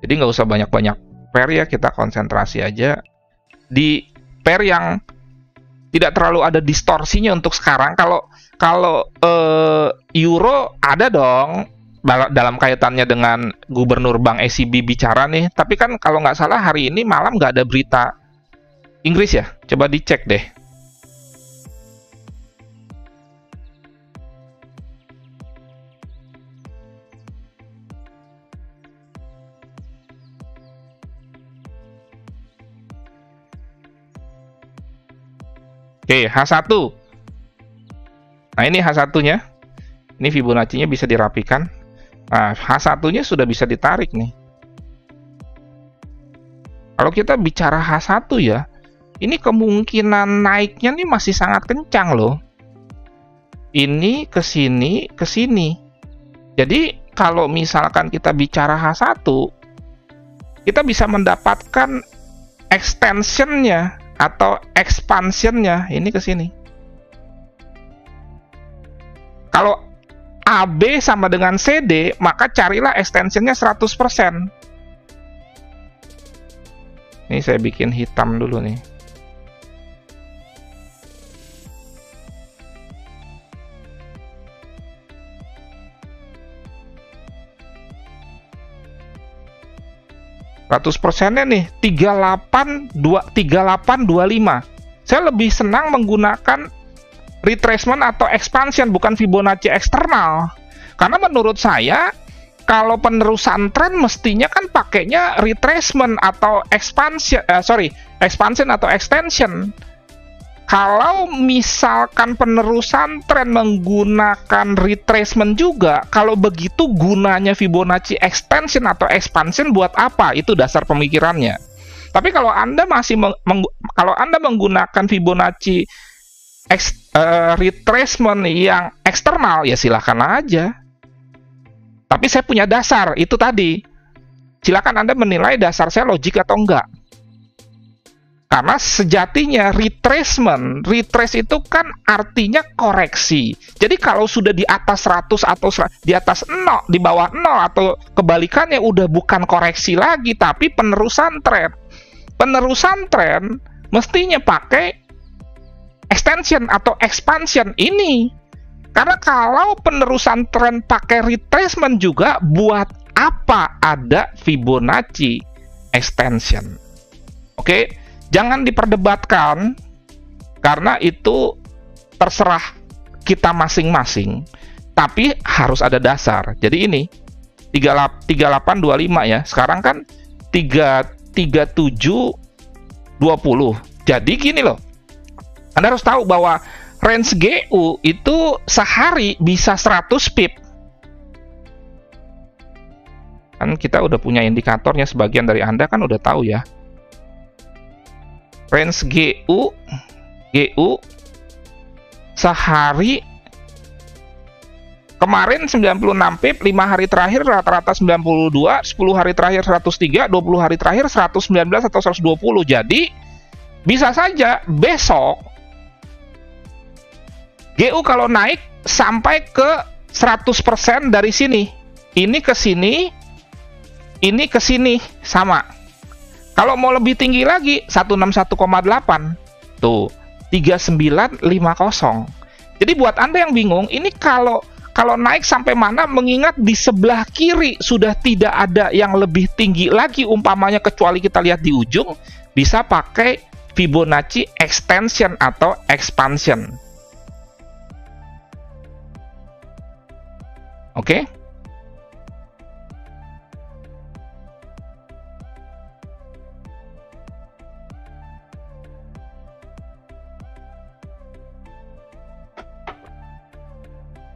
Jadi nggak usah banyak-banyak pair ya, kita konsentrasi aja di pair yang tidak terlalu ada distorsinya untuk sekarang. Kalau euro ada dong dalam kaitannya dengan gubernur Bank ECB bicara nih. Tapi kan kalau nggak salah hari ini malam nggak ada berita Inggris ya. Coba dicek deh. Oke, H1. Nah, ini H1-nya. Ini Fibonacci-nya bisa dirapikan. Nah, H1-nya sudah bisa ditarik nih. Kalau kita bicara H1 ya, ini kemungkinan naiknya nih masih sangat kencang loh. Ini ke sini, ke sini. Jadi, kalau misalkan kita bicara H1, kita bisa mendapatkan extension-nya atau expansion-nya ini ke sini. Kalau AB sama dengan CD, maka carilah extension-nya 100%. Ini saya bikin hitam dulu nih. %-nya nih 3825. Saya lebih senang menggunakan retracement atau expansion, bukan Fibonacci eksternal. Karena menurut saya kalau penerusan tren mestinya kan pakainya retracement atau expansion atau extension. Kalau misalkan penerusan tren menggunakan retracement juga, kalau begitu gunanya Fibonacci extension atau expansion buat apa? Itu dasar pemikirannya. Tapi kalau Anda masih menggunakan Fibonacci retracement yang eksternal, ya silahkan aja. Tapi saya punya dasar, itu tadi. Silakan Anda menilai dasar saya logik atau enggak. Karena sejatinya retrace itu kan artinya koreksi. Jadi kalau sudah di atas 100 atau di atas 0, di bawah 0 atau kebalikannya udah bukan koreksi lagi, tapi penerusan tren. Penerusan tren mestinya pakai extension atau expansion ini. Karena kalau penerusan tren pakai retracement juga, buat apa ada Fibonacci extension? Oke? Jangan diperdebatkan, karena itu terserah kita masing-masing. Tapi harus ada dasar. Jadi ini 3825 ya. Sekarang kan 3720. Jadi gini loh. Anda harus tahu bahwa range GU itu sehari bisa 100 pip. Kan kita udah punya indikatornya, sebagian dari Anda kan udah tahu ya. Range GU sehari Kemarin 96 pip, 5 hari terakhir rata-rata 92, 10 hari terakhir 103, 20 hari terakhir 119 atau 120. Jadi, bisa saja besok GU kalau naik sampai ke 100% dari sini. Ini ke sini, ini ke sini, sama. Kalau mau lebih tinggi lagi, 161,8. Tuh, 3950. Jadi buat Anda yang bingung, ini kalau naik sampai mana, mengingat di sebelah kiri sudah tidak ada yang lebih tinggi lagi umpamanya kecuali kita lihat di ujung, bisa pakai Fibonacci extension atau expansion. Oke?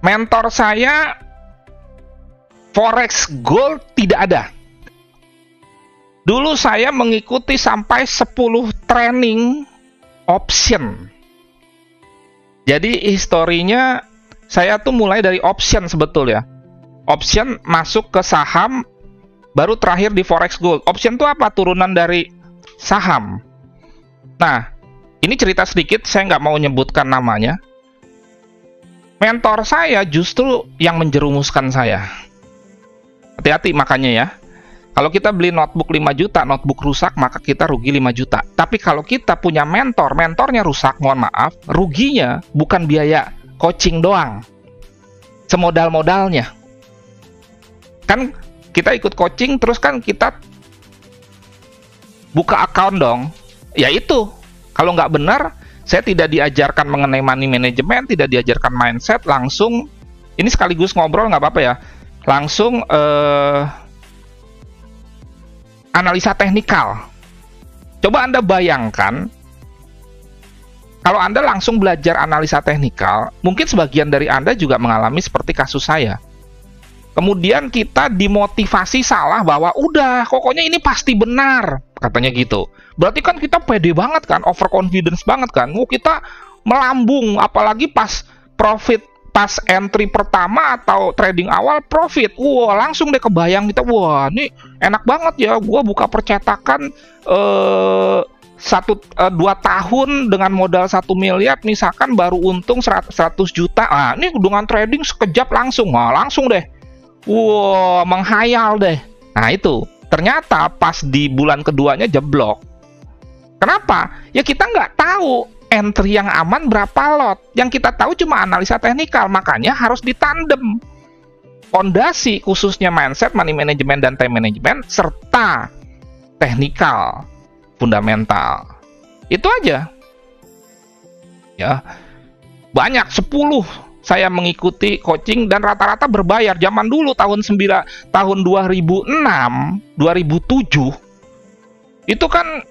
Mentor saya Forex Gold tidak ada. Dulu saya mengikuti sampai 10 training option. Jadi historinya saya tuh mulai dari option sebetulnya. Option masuk ke saham, baru terakhir di Forex Gold. Option itu apa? Turunan dari saham. Nah, ini cerita sedikit, saya nggak mau nyebutkan namanya. Mentor saya justru yang menjerumuskan saya. Hati-hati makanya ya. Kalau kita beli notebook 5 juta, notebook rusak, maka kita rugi 5 juta. Tapi kalau kita punya mentor, mentornya rusak, mohon maaf, ruginya bukan biaya coaching doang. Semodal-modalnya. Kan kita ikut coaching, terus kan kita buka account dong. Ya itu, kalau nggak benar, saya tidak diajarkan mengenai money management, tidak diajarkan mindset, langsung, ini sekaligus ngobrol nggak apa-apa ya, langsung analisa teknikal. Coba Anda bayangkan, kalau Anda langsung belajar analisa teknikal, mungkin sebagian dari Anda juga mengalami seperti kasus saya. Kemudian kita dimotivasi salah bahwa udah, pokoknya ini pasti benar, katanya gitu. Berarti kan kita pede banget kan, overconfidence banget kan. Kita melambung, apalagi pas profit, pas entry pertama atau trading awal profit. Wah, langsung deh kebayang kita, wah ini enak banget ya, gua buka percetakan 2 tahun dengan modal 1 miliar, misalkan baru untung 100 juta. Nah, ini dengan trading sekejap langsung, wah langsung deh. Wow, menghayal deh. Nah itu, ternyata pas di bulan keduanya jeblok. Kenapa? Ya kita nggak tahu entry yang aman berapa lot. Yang kita tahu cuma analisa teknikal, makanya harus ditandem. Fondasi khususnya mindset, money management, dan time management, serta teknikal, fundamental. Itu aja. Ya, banyak, 10 saya mengikuti coaching dan rata-rata berbayar. Zaman dulu tahun 2006, 2007 itu kan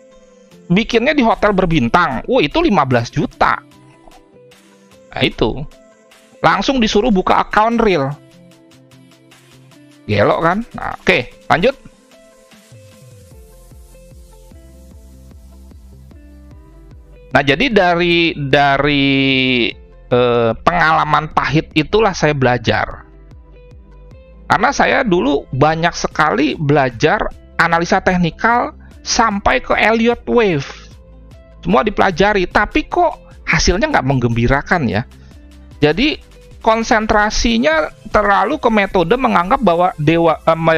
bikinnya di hotel berbintang. Wah, itu 15 juta. Nah, itu. Langsung disuruh buka account real. Gelok kan? Nah, oke, lanjut. Nah, jadi dari pengalaman pahit itulah saya belajar. Karena saya dulu banyak sekali belajar analisa teknikal sampai ke Elliott Wave. Semua dipelajari, tapi kok hasilnya nggak menggembirakan ya. Jadi konsentrasinya terlalu ke metode, menganggap bahwa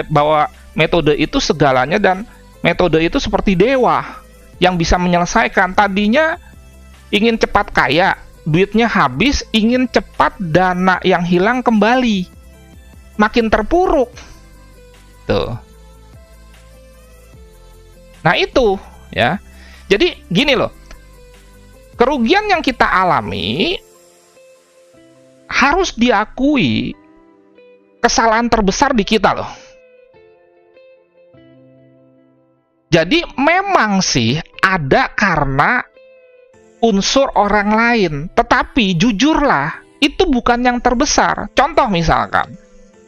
bahwa metode itu segalanya dan metode itu seperti dewa yang bisa menyelesaikan. Tadinya ingin cepat kaya, duitnya habis, ingin cepat dana yang hilang kembali. Makin terpuruk. Tuh. Nah itu, ya. Jadi gini loh. Kerugian yang kita alami harus diakui kesalahan terbesar di kita loh. Jadi memang sih ada karena unsur orang lain, tetapi jujurlah itu bukan yang terbesar. Contoh misalkan,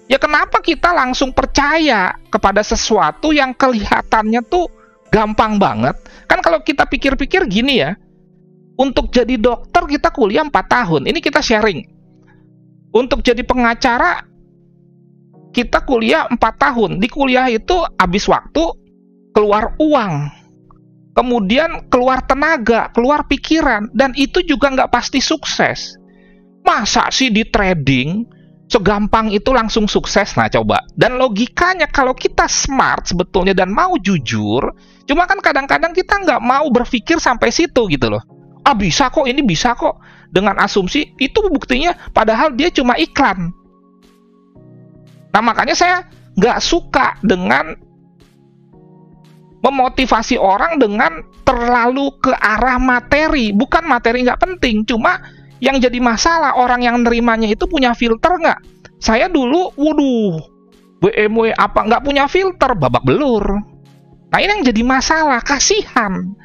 ya kenapa kita langsung percaya kepada sesuatu yang kelihatannya tuh gampang banget? Kan kalau kita pikir-pikir gini ya, untuk jadi dokter kita kuliah 4 tahun. Ini kita sharing. Untuk jadi pengacara, kita kuliah 4 tahun. Di kuliah itu habis waktu, keluar uang, kemudian keluar tenaga, keluar pikiran, dan itu juga nggak pasti sukses. Masa sih di trading segampang itu langsung sukses? Nah coba. Dan logikanya kalau kita smart sebetulnya dan mau jujur, cuma kan kadang-kadang kita nggak mau berpikir sampai situ gitu loh. Ah bisa kok, ini bisa kok. Dengan asumsi, itu buktinya padahal dia cuma iklan. Nah makanya saya nggak suka dengan memotivasi orang dengan terlalu ke arah materi. Bukan materi nggak penting, cuma yang jadi masalah orang yang nerimanya itu punya filter nggak? Saya dulu, waduh, BMW apa nggak punya filter, babak belur. Nah ini yang jadi masalah, kasihan.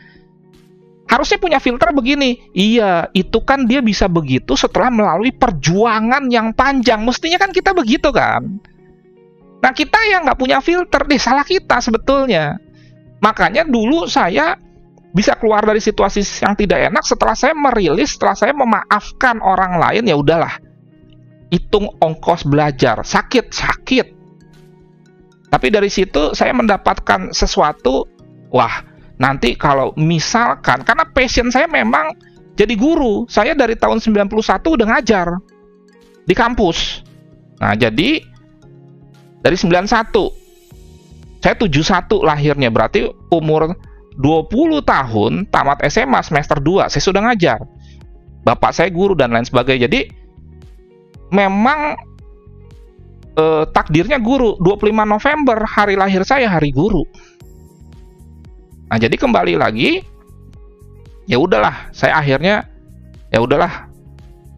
Harusnya punya filter begini. Iya, itu kan dia bisa begitu setelah melalui perjuangan yang panjang. Mestinya kan kita begitu kan. Nah kita yang nggak punya filter, salah kita sebetulnya. Makanya dulu saya bisa keluar dari situasi yang tidak enak setelah saya merilis, setelah saya memaafkan orang lain. Ya udahlah, hitung ongkos belajar, sakit. Tapi dari situ saya mendapatkan sesuatu, wah nanti kalau misalkan, karena passion saya memang jadi guru. Saya dari tahun 91 udah ngajar di kampus. Nah jadi dari 91, saya 71 lahirnya, berarti umur 20 tahun, tamat SMA semester 2, saya sudah ngajar. Bapak saya guru dan lain sebagainya. Jadi memang takdirnya guru. 25 November, hari lahir saya, hari guru. Nah, jadi kembali lagi, ya udahlah, saya akhirnya, ya udahlah,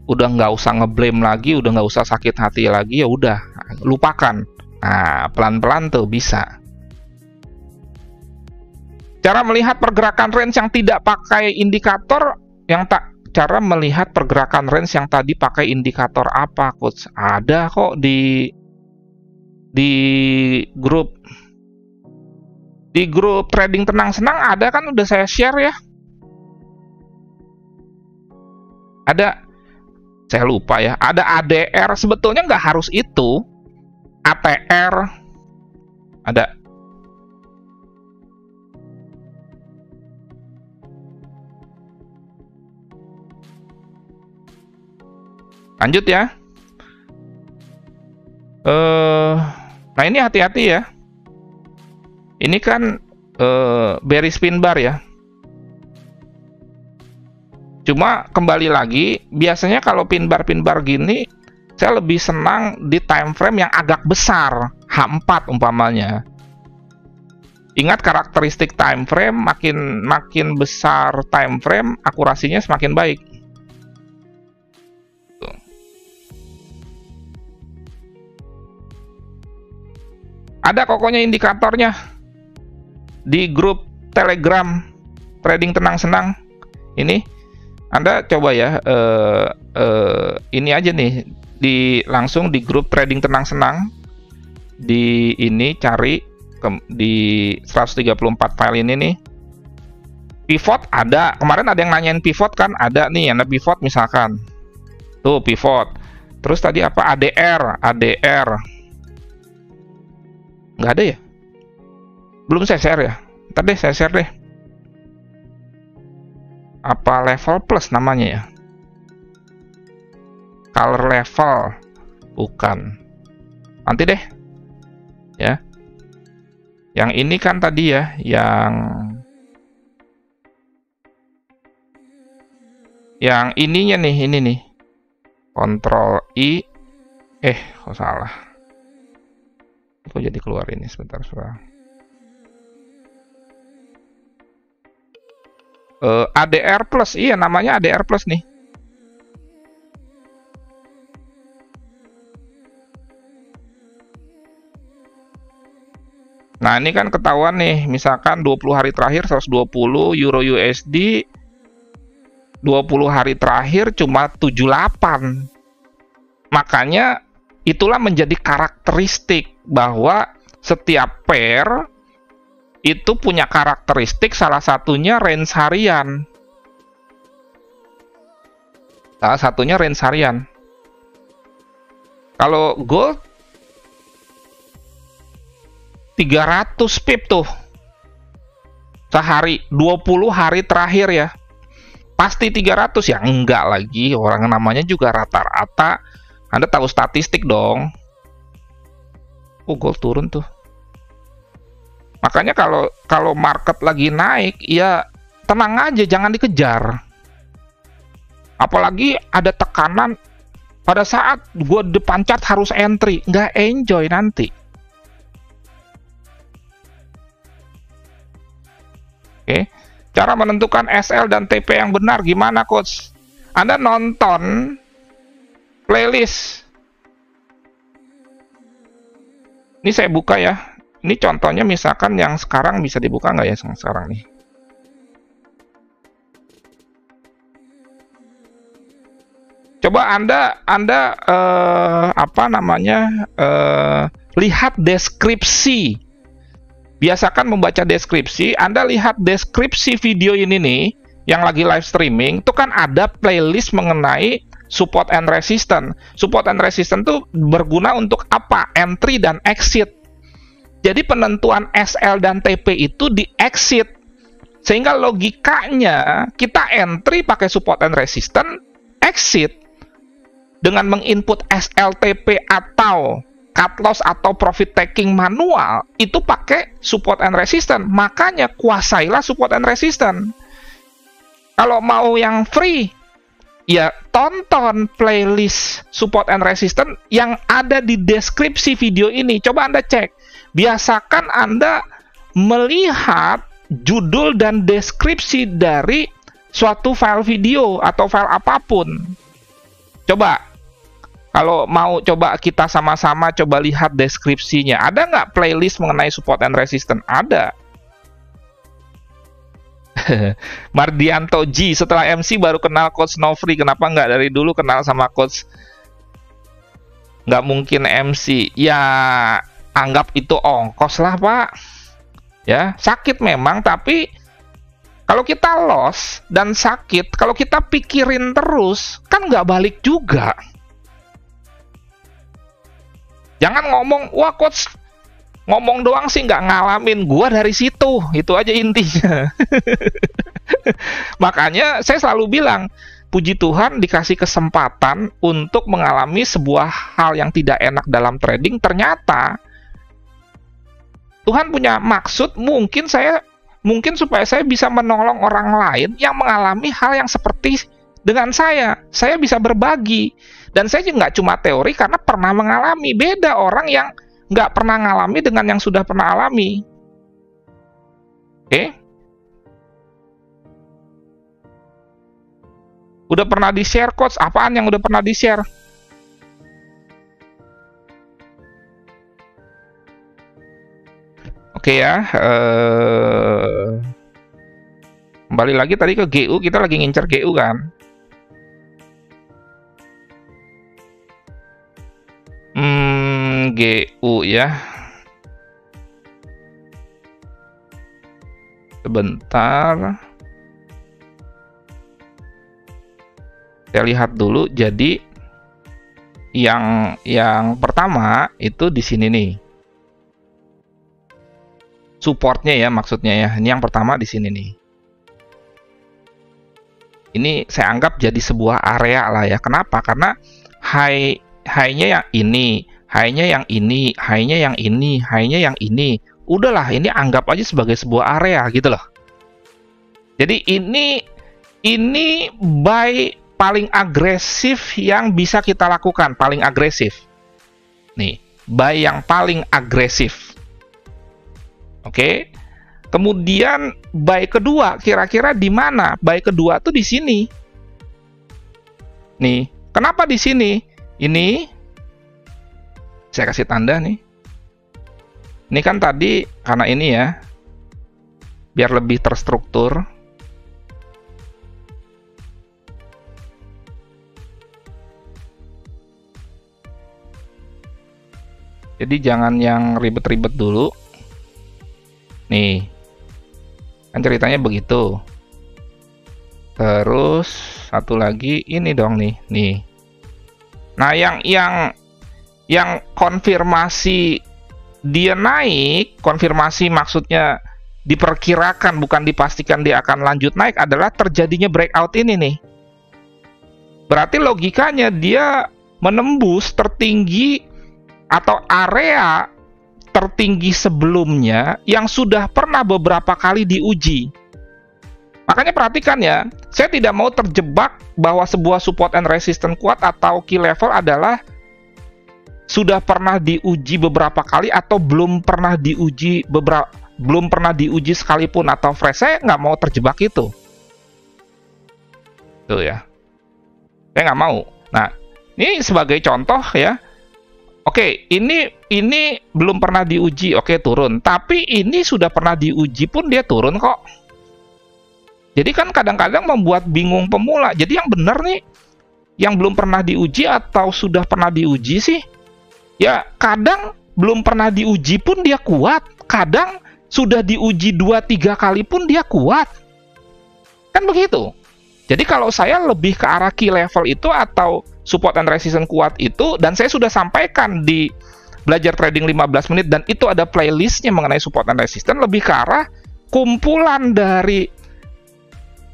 udah nggak usah ngeblame lagi, udah nggak usah sakit hati lagi, ya udah, lupakan. Nah, pelan-pelan tuh bisa. Cara melihat pergerakan range yang tidak pakai indikator, cara melihat pergerakan range yang tadi pakai indikator apa, Coach? Ada kok di grup trading tenang senang, ada kan, udah saya share ya. Ada, saya lupa ya, ada ADR, sebetulnya nggak harus itu. ATR ada. Lanjut ya. Nah ini hati-hati ya. Ini kan bearish pin bar ya. Cuma kembali lagi, biasanya kalau pin bar gini, saya lebih senang di time frame yang agak besar, H4 umpamanya. Ingat karakteristik time frame, makin besar time frame, akurasinya semakin baik. Ada pokoknya indikatornya di grup Telegram Trading Tenang Senang. Ini Anda coba ya, ini aja nih, langsung di grup Trading Tenang Senang, di ini cari di 134 file ini nih, pivot ada. Kemarin ada yang nanyain pivot kan, ada nih, ada pivot misalkan, tuh pivot. Terus tadi apa, ADR nggak ada ya, belum saya share ya, ntar deh saya share deh. Apa level plus namanya ya, color level, bukan, nanti deh ya. Yang ini kan tadi ya, yang ininya nih, ini nih, Ctrl I, kok salah, kok jadi keluar ini, sebentar. ADR plus, iya namanya ADR plus nih. Nah ini kan ketahuan nih, misalkan 20 hari terakhir 120 Euro USD, 20 hari terakhir cuma 78. Makanya itulah menjadi karakteristik bahwa setiap pair itu punya karakteristik, salah satunya range harian. Kalau gold 300 pip tuh sehari, 20 hari terakhir ya. Pasti 300 ya? Enggak lagi, orang namanya juga rata-rata. Anda tahu statistik dong. Oh, gold turun tuh. Makanya kalau market lagi naik, ya tenang aja, jangan dikejar. Apalagi ada tekanan pada saat gue depan chart harus entry, nggak enjoy nanti. Oke, cara menentukan SL dan TP yang benar gimana, Coach? Anda nonton playlist. Ini saya buka ya. Ini contohnya misalkan yang sekarang bisa dibuka nggak ya sekarang nih? Coba Anda lihat deskripsi. Biasakan membaca deskripsi. Anda lihat deskripsi video ini nih, yang lagi live streaming, itu kan ada playlist mengenai support and resistance. Support and resistance itu berguna untuk apa? Entry dan exit. Jadi penentuan SL dan TP itu di exit. Sehingga logikanya kita entry pakai support and resistance, exit dengan menginput SLTP atau cut loss atau profit taking manual itu pakai support and resistance. Makanya kuasailah support and resistance. Kalau mau yang free, ya tonton playlist support and resistance yang ada di deskripsi video ini. Coba Anda cek. Biasakan Anda melihat judul dan deskripsi dari suatu file video atau file apapun. Coba, kalau mau coba kita sama-sama coba lihat deskripsinya. Ada nggak playlist mengenai support and resistance? Ada. Mardianto G, setelah MC baru kenal Coach Nofri. Kenapa nggak dari dulu kenal sama Coach? Nggak mungkin MC. Ya, anggap itu ongkos lah, Pak. Ya, sakit memang, tapi kalau kita loss dan sakit, kalau kita pikirin terus, kan nggak balik juga. Jangan ngomong, wah Coach, ngomong doang sih nggak ngalamin. Gua dari situ, itu aja intinya. Makanya saya selalu bilang, puji Tuhan dikasih kesempatan untuk mengalami sebuah hal yang tidak enak dalam trading. Ternyata Tuhan punya maksud, mungkin supaya saya bisa menolong orang lain yang mengalami hal yang seperti dengan saya. Saya bisa berbagi. Dan saya juga nggak cuma teori karena pernah mengalami. Beda orang yang nggak pernah ngalami dengan yang sudah pernah alami. Oke? Udah pernah di-share, Coach? Apaan yang udah pernah di-share? Oke ya, kembali lagi tadi ke GU, kita lagi ngincer GU kan. GU ya. Sebentar. Saya lihat dulu. Jadi yang pertama itu di sini nih. Supportnya ya, maksudnya ya. Ini yang pertama di sini nih. Ini saya anggap jadi sebuah area lah ya. Kenapa? Karena high-nya yang ini, high-nya yang ini, high-nya yang ini, high-nya yang ini. Udahlah, ini anggap aja sebagai sebuah area gitu loh. Jadi ini buy paling agresif yang bisa kita lakukan, paling agresif. Nih, buy yang paling agresif. Oke. Kemudian buy kedua kira-kira di mana? Buy kedua tuh di sini. Nih, kenapa di sini? Ini saya kasih tanda nih. Ini kan tadi karena ini ya. Biar lebih terstruktur. Jadi jangan yang ribet-ribet dulu. Nih, kan ceritanya begitu. Terus satu lagi ini dong nih. Nah, yang konfirmasi dia naik, konfirmasi maksudnya diperkirakan bukan dipastikan dia akan lanjut naik, adalah terjadinya breakout ini nih. Berarti logikanya dia menembus tertinggi atau area tertinggi sebelumnya yang sudah pernah beberapa kali diuji. Makanya perhatikan ya, saya tidak mau terjebak bahwa sebuah support and resistance kuat atau key level adalah sudah pernah diuji beberapa kali atau belum pernah diuji sekalipun atau fresh. Saya nggak mau terjebak itu. Tuh ya. Saya nggak mau. Nah, ini sebagai contoh ya. Oke, ini belum pernah diuji, oke turun. Tapi ini sudah pernah diuji pun dia turun kok. Jadi kan kadang-kadang membuat bingung pemula. Jadi yang benar nih, yang belum pernah diuji atau sudah pernah diuji sih? Ya kadang belum pernah diuji pun dia kuat. Kadang sudah diuji 2-3 kali pun dia kuat. Kan begitu. Jadi kalau saya lebih ke arah key level itu atau support and resistance kuat itu, dan saya sudah sampaikan di belajar trading 15 menit, dan itu ada playlistnya mengenai support and resistance, lebih ke arah kumpulan dari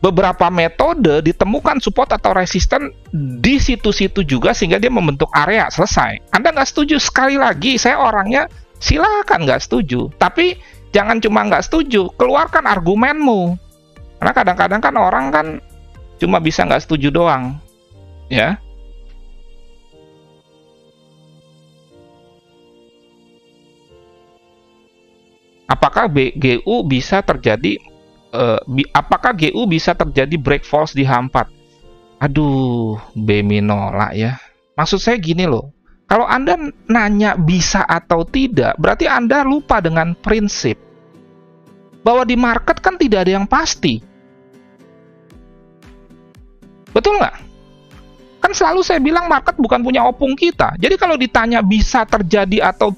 beberapa metode ditemukan support atau resistance di situ-situ juga sehingga dia membentuk area, selesai. Anda nggak setuju? Sekali lagi, saya orangnya silakan nggak setuju. Tapi jangan cuma nggak setuju, keluarkan argumenmu. Karena kadang-kadang kan orang kan cuma bisa nggak setuju doang. Ya. Apakah GU bisa terjadi break false di H4? Aduh, Bemi nolak ya. Maksud saya gini loh. Kalau Anda nanya bisa atau tidak, berarti Anda lupa dengan prinsip bahwa di market kan tidak ada yang pasti. Betul nggak? Kan selalu saya bilang market bukan punya opung kita. Jadi kalau ditanya bisa terjadi atau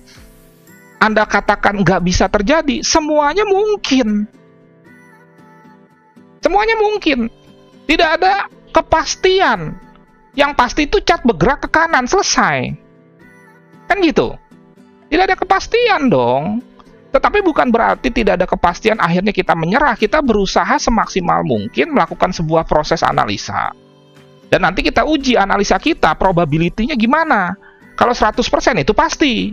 Anda katakan nggak bisa terjadi, semuanya mungkin. Semuanya mungkin. Tidak ada kepastian. Yang pasti itu chart bergerak ke kanan, selesai. Kan gitu. Tidak ada kepastian dong. Tetapi bukan berarti tidak ada kepastian akhirnya kita menyerah. Kita berusaha semaksimal mungkin melakukan sebuah proses analisa. Dan nanti kita uji analisa kita, probability-nya gimana. Kalau 100% itu pasti.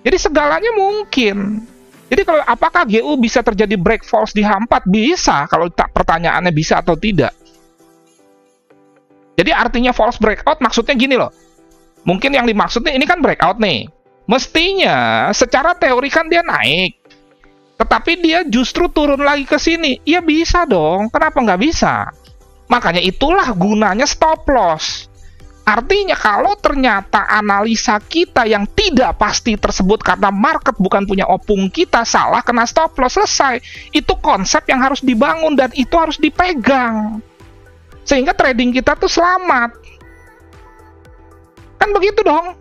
Jadi segalanya mungkin. Jadi kalau apakah GU bisa terjadi break false di H4? Bisa, kalau pertanyaannya bisa atau tidak. Jadi artinya false breakout maksudnya gini loh. Mungkin yang dimaksudnya ini kan breakout nih. Mestinya secara teori kan dia naik. Tetapi dia justru turun lagi ke sini. Ya bisa dong, kenapa nggak bisa? Makanya itulah gunanya stop loss. Artinya kalau ternyata analisa kita yang tidak pasti tersebut karena market bukan punya opung kita, salah, kena stop loss, selesai. Itu konsep yang harus dibangun dan itu harus dipegang. Sehingga trading kita tuh selamat. Kan begitu dong.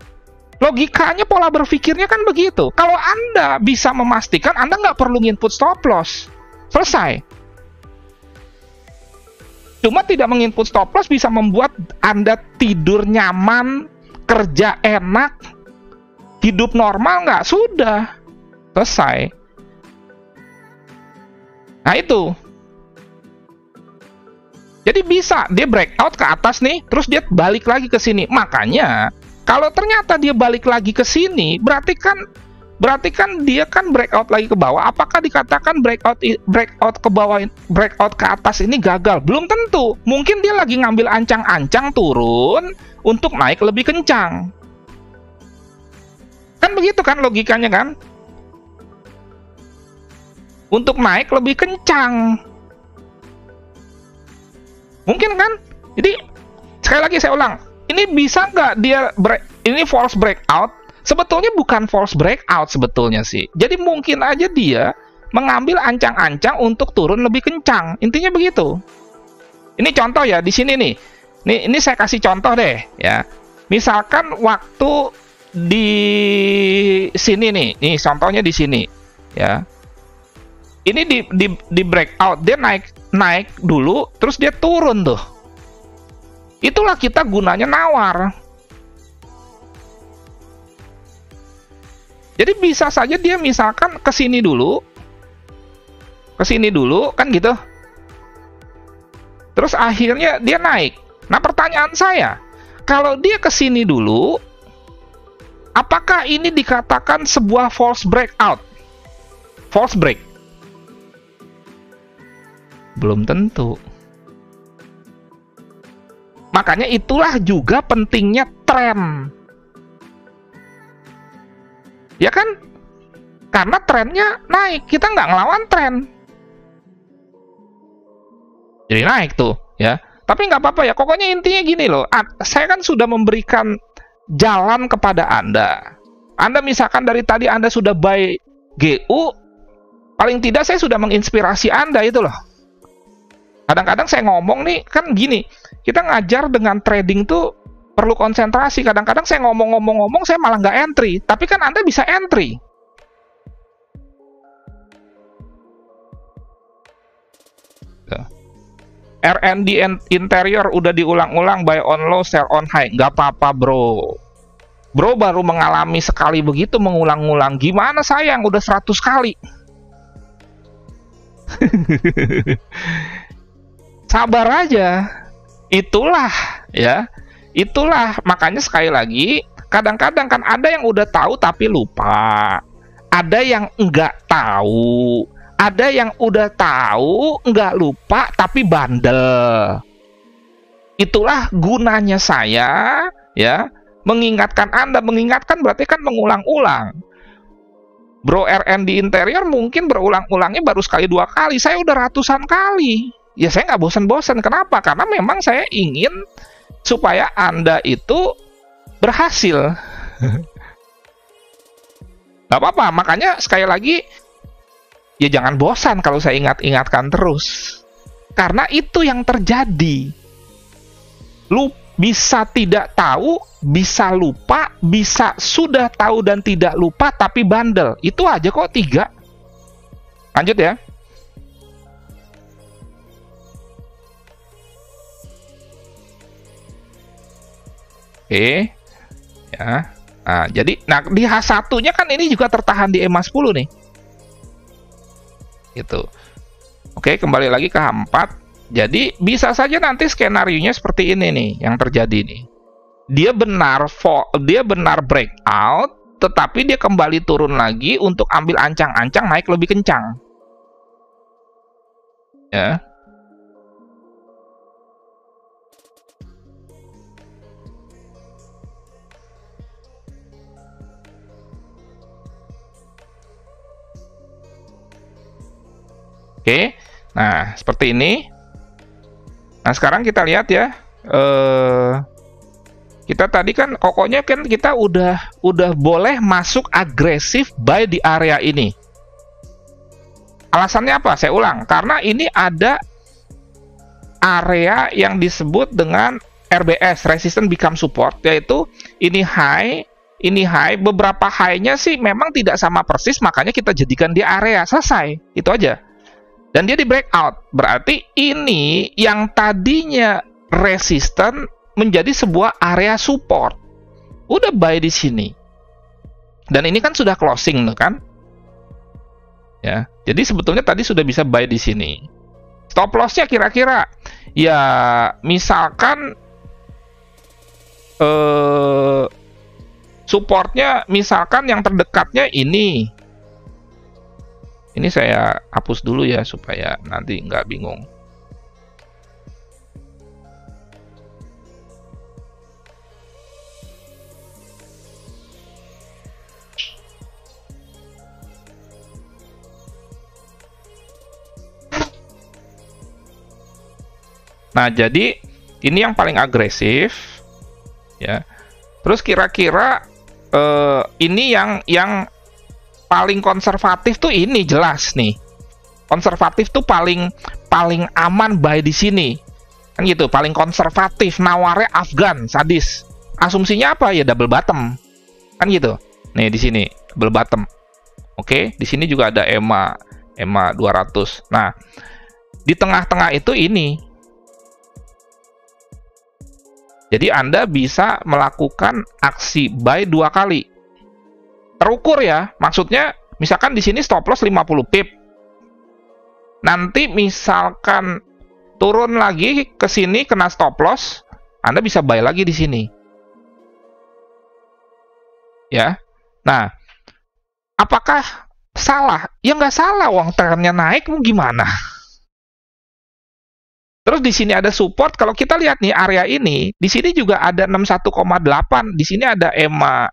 Logikanya, pola berpikirnya kan begitu. Kalau Anda bisa memastikan, Anda nggak perlu input stop loss. Selesai. Cuma tidak menginput stop loss bisa membuat Anda tidur nyaman, kerja enak, hidup normal nggak? Sudah. Selesai. Nah itu. Jadi bisa dia breakout ke atas nih, terus dia balik lagi ke sini. Makanya kalau ternyata dia balik lagi ke sini, berarti kan dia kan breakout lagi ke bawah. Apakah dikatakan breakout ke bawah, breakout ke atas ini gagal? Belum tentu. Mungkin dia lagi ngambil ancang-ancang turun untuk naik lebih kencang. Kan begitu kan logikanya kan? Untuk naik lebih kencang. Mungkin kan? Jadi sekali lagi saya ulang, ini bisa nggak dia ini false breakout? Sebetulnya bukan false breakout sebetulnya sih. Jadi mungkin aja dia mengambil ancang-ancang untuk turun lebih kencang. Intinya begitu. Ini contoh ya di sini nih. Ini saya kasih contoh deh ya. Misalkan waktu di sini nih. Nih contohnya di sini ya. Ini di breakout, dia naik dulu terus dia turun tuh. Itulah kita gunanya nawar. Jadi bisa saja dia misalkan ke sini dulu kan gitu. Terus akhirnya dia naik. Nah, pertanyaan saya, kalau dia ke sini dulu, apakah ini dikatakan sebuah false breakout? False break? Belum tentu. Makanya itulah juga pentingnya tren. Ya kan? Karena trennya naik, kita nggak ngelawan tren. Jadi naik tuh, ya. Tapi nggak apa-apa ya, pokoknya intinya gini loh, saya kan sudah memberikan jalan kepada Anda. Anda misalkan dari tadi Anda sudah buy GU, paling tidak saya sudah menginspirasi Anda itu loh. Kadang-kadang saya ngomong nih, kan gini, kita ngajar dengan trading tuh perlu konsentrasi. Kadang-kadang saya ngomong-ngomong, saya malah nggak entry. Tapi kan Anda bisa entry. R&D interior udah diulang-ulang, buy on low, sell on high. Nggak apa-apa, bro. Bro baru mengalami sekali begitu, mengulang-ulang. Gimana saya yang udah 100 kali? Sabar aja. Itulah, ya. Itulah, makanya sekali lagi, kadang-kadang kan ada yang udah tahu tapi lupa. Ada yang nggak tahu. Ada yang udah tahu, nggak lupa, tapi bandel. Itulah gunanya saya, ya, mengingatkan Anda. Mengingatkan berarti kan mengulang-ulang. Bro R&D interior mungkin berulang-ulangnya baru sekali 2 kali. Saya udah ratusan kali. Ya saya nggak bosan-bosan. Kenapa? Karena memang saya ingin supaya Anda itu berhasil. Nggak apa-apa. Makanya sekali lagi, ya jangan bosan kalau saya ingat-ingatkan terus. Karena itu yang terjadi. Lu bisa tidak tahu, bisa lupa, bisa sudah tahu dan tidak lupa, tapi bandel. Itu aja kok 3. Lanjut ya. Oke. Ya. Nah, jadi di H1-nya kan ini juga tertahan di EMA 10 nih. Gitu. Oke, kembali lagi ke H4. Jadi bisa saja nanti skenarionya seperti ini nih yang terjadi nih. Dia benar breakout, tetapi dia kembali turun lagi untuk ambil ancang-ancang naik lebih kencang. Ya. Oke, nah seperti ini. Nah sekarang kita lihat ya, kita tadi kan pokoknya kan kita udah boleh masuk agresif buy di area ini. Alasannya apa? Saya ulang, karena ini ada area yang disebut dengan RBS, Resistance Become Support, yaitu ini high, beberapa high-nya sih memang tidak sama persis, makanya kita jadikan di area, selesai, itu aja. Dan dia di breakout, berarti ini yang tadinya resisten menjadi sebuah area support. Udah buy di sini. Dan ini kan sudah closing kan? Ya. Jadi sebetulnya tadi sudah bisa buy di sini. Stop loss-nya kira-kira ya misalkan supportnya misalkan yang terdekatnya ini. Ini saya hapus dulu ya supaya nanti nggak bingung. Nah, jadi ini yang paling agresif, ya. Terus kira-kira ini yang paling konservatif tuh ini jelas nih. Konservatif tuh paling aman buy di sini. Kan gitu, paling konservatif, nawarnya Afgan, sadis. Asumsinya apa? Ya double bottom. Kan gitu. Nih di sini, double bottom. Oke, di sini juga ada EMA 200. Nah, di tengah-tengah itu ini. Jadi Anda bisa melakukan aksi buy 2 kali. terukur ya. Maksudnya misalkan di sini stop loss 50 pip. Nanti misalkan turun lagi ke sini kena stop loss, Anda bisa buy lagi di sini. Ya. Nah, apakah salah? Ya nggak salah, uang trennya naik, mau gimana? Terus di sini ada support. Kalau kita lihat nih area ini, di sini juga ada 61,8. Di sini ada EMA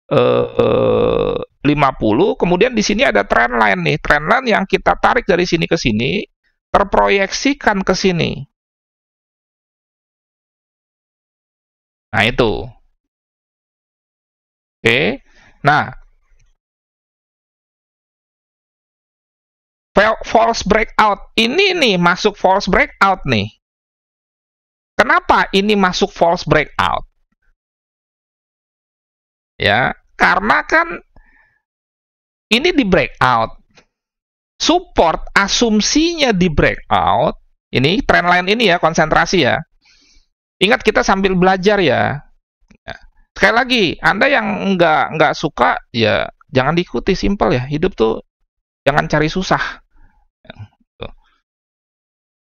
50, kemudian di sini ada trendline nih, trendline yang kita tarik dari sini ke sini, terproyeksikan ke sini. Nah, itu. Oke. Nah, false breakout. Ini nih masuk false breakout nih. Kenapa ini masuk false breakout? Ya, karena kan ini di breakout. Support asumsinya di breakout. Ini trendline ini ya, konsentrasi ya. Ingat kita sambil belajar ya. Sekali lagi, Anda yang nggak suka ya jangan diikuti, simpel ya. Hidup tuh jangan cari susah.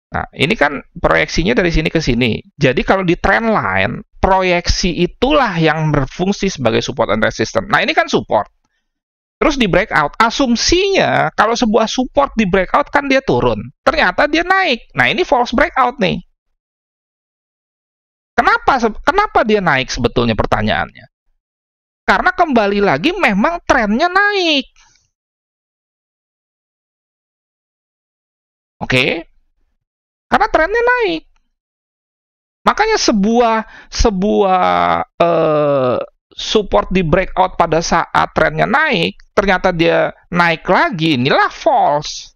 Nah, ini kan proyeksinya dari sini ke sini. Jadi kalau di trendline, proyeksi itulah yang berfungsi sebagai support and resistance. Nah, ini kan support. Terus di breakout, asumsinya kalau sebuah support di breakout kan dia turun. Ternyata dia naik. Nah, ini false breakout nih. Kenapa dia naik sebetulnya pertanyaannya? Karena kembali lagi memang trennya naik. Oke? Karena trennya naik. Makanya sebuah support di breakout pada saat trennya naik, ternyata dia naik lagi, inilah false.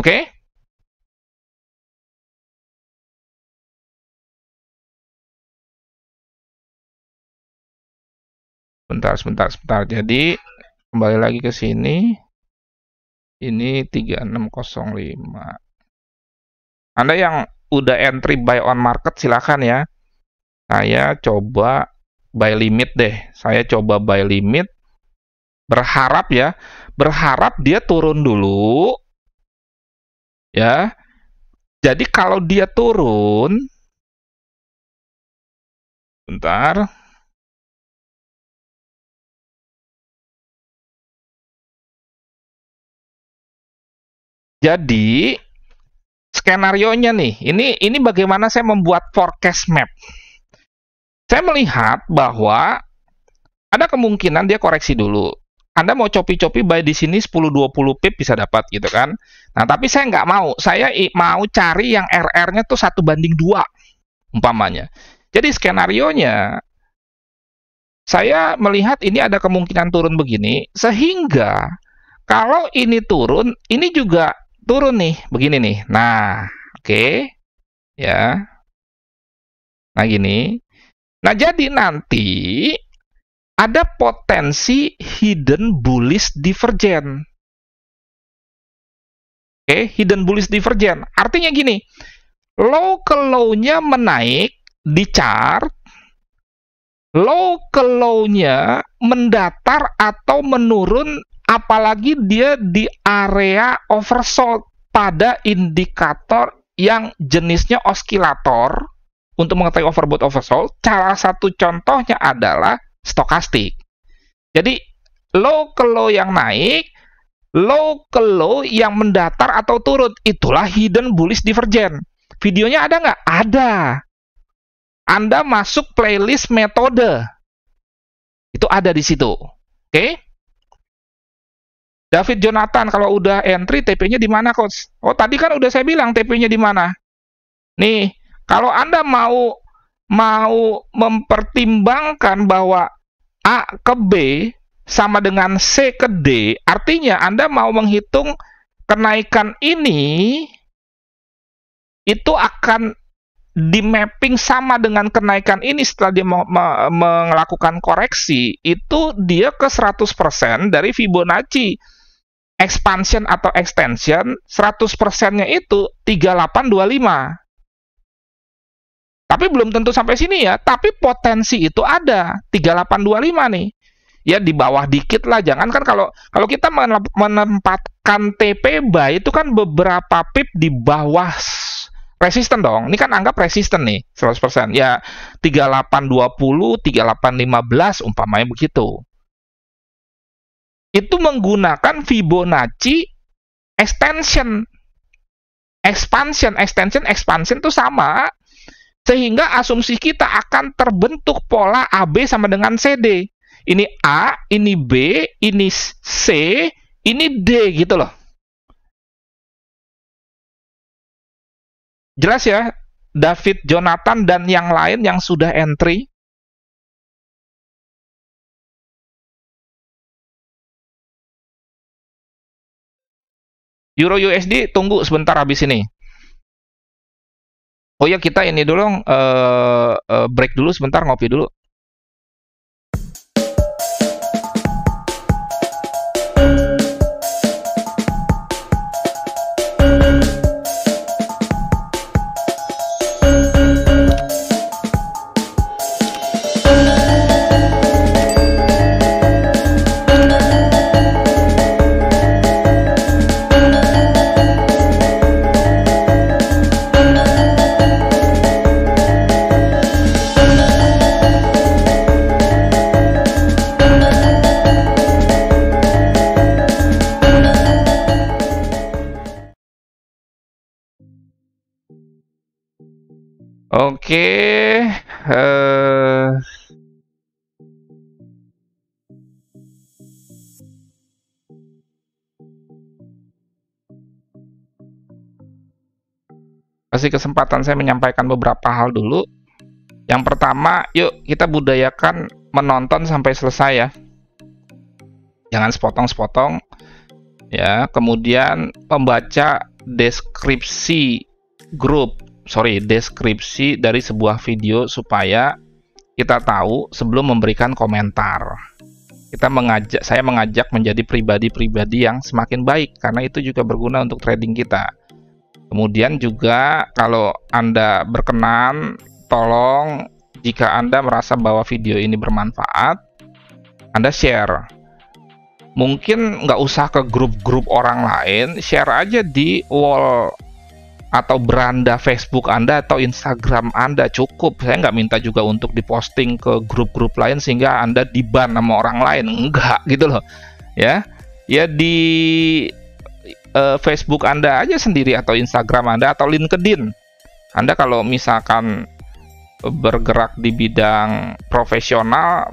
Oke? Sebentar. Jadi kembali lagi ke sini. Ini 3605. Anda yang udah entry buy on market silakan ya. Saya coba buy limit deh. Saya coba buy limit. Berharap dia turun dulu. Ya. Jadi kalau dia turun, bentar. Jadi skenarionya nih, ini bagaimana saya membuat forecast map. Saya melihat bahwa ada kemungkinan dia koreksi dulu. Anda mau copi-copi buy di sini 10-20 pip bisa dapat gitu kan. Nah, tapi saya nggak mau. Saya mau cari yang RR-nya tuh 1:2 umpamanya. Jadi skenarionya saya melihat ini ada kemungkinan turun begini, sehingga kalau ini turun, ini juga turun nih, begini nih. Nah, oke. Ya. Nah, gini. Nah, jadi nanti ada potensi hidden bullish divergence. Oke, hidden bullish divergence. Artinya gini, low ke low-nya menaik di chart, low ke low-nya mendatar atau menurun, apalagi dia di area oversold pada indikator yang jenisnya oskilator. Untuk mengetahui overbought oversold, salah satu contohnya adalah stokastik. Jadi low ke low yang naik, low ke low yang mendatar atau turun, itulah hidden bullish divergence. Videonya ada nggak? Ada. Anda masuk playlist metode, itu ada di situ. Oke? David Jonathan, kalau udah entry, TP-nya di mana, Coach? Oh, tadi kan udah saya bilang TP-nya di mana. Nih, kalau Anda mau mempertimbangkan bahwa A ke B sama dengan C ke D, artinya Anda mau menghitung kenaikan ini, itu akan di mapping sama dengan kenaikan ini setelah dia melakukan koreksi, itu dia ke 100% dari Fibonacci. expansion atau extension 100%-nya itu 3825. Tapi belum tentu sampai sini ya, tapi potensi itu ada 3825 nih. Ya di bawah dikit lah, jangan kan kalau kita menempatkan TP buy itu kan beberapa pip di bawah resisten dong. Ini kan anggap resisten nih 100%. Ya 3820, 3815 umpamanya begitu. Itu menggunakan Fibonacci extension. Expansion itu sama. Sehingga asumsi kita akan terbentuk pola AB sama dengan CD. Ini A, ini B, ini C, ini D gitu loh. Jelas ya, David, Jonathan, dan yang lain yang sudah entry? Euro USD tunggu sebentar habis ini. Oh ya, kita ini dulu break dulu sebentar, ngopi dulu. Oke, kasih kesempatan saya menyampaikan beberapa hal dulu. Yang pertama, yuk kita budayakan menonton sampai selesai ya. Jangan sepotong-sepotong ya. Kemudian membaca deskripsi deskripsi dari sebuah video supaya kita tahu sebelum memberikan komentar. Saya mengajak menjadi pribadi-pribadi yang semakin baik karena itu juga berguna untuk trading kita. Kemudian juga kalau Anda berkenan, tolong jika Anda merasa bahwa video ini bermanfaat, Anda share. Mungkin nggak usah ke grup-grup orang lain, share aja di wall atau beranda Facebook Anda atau Instagram Anda, cukup. Saya nggak minta juga untuk diposting ke grup-grup lain sehingga Anda diban sama orang lain, enggak gitu loh ya. Ya di Facebook Anda aja sendiri atau Instagram Anda atau LinkedIn. Anda kalau misalkan bergerak di bidang profesional,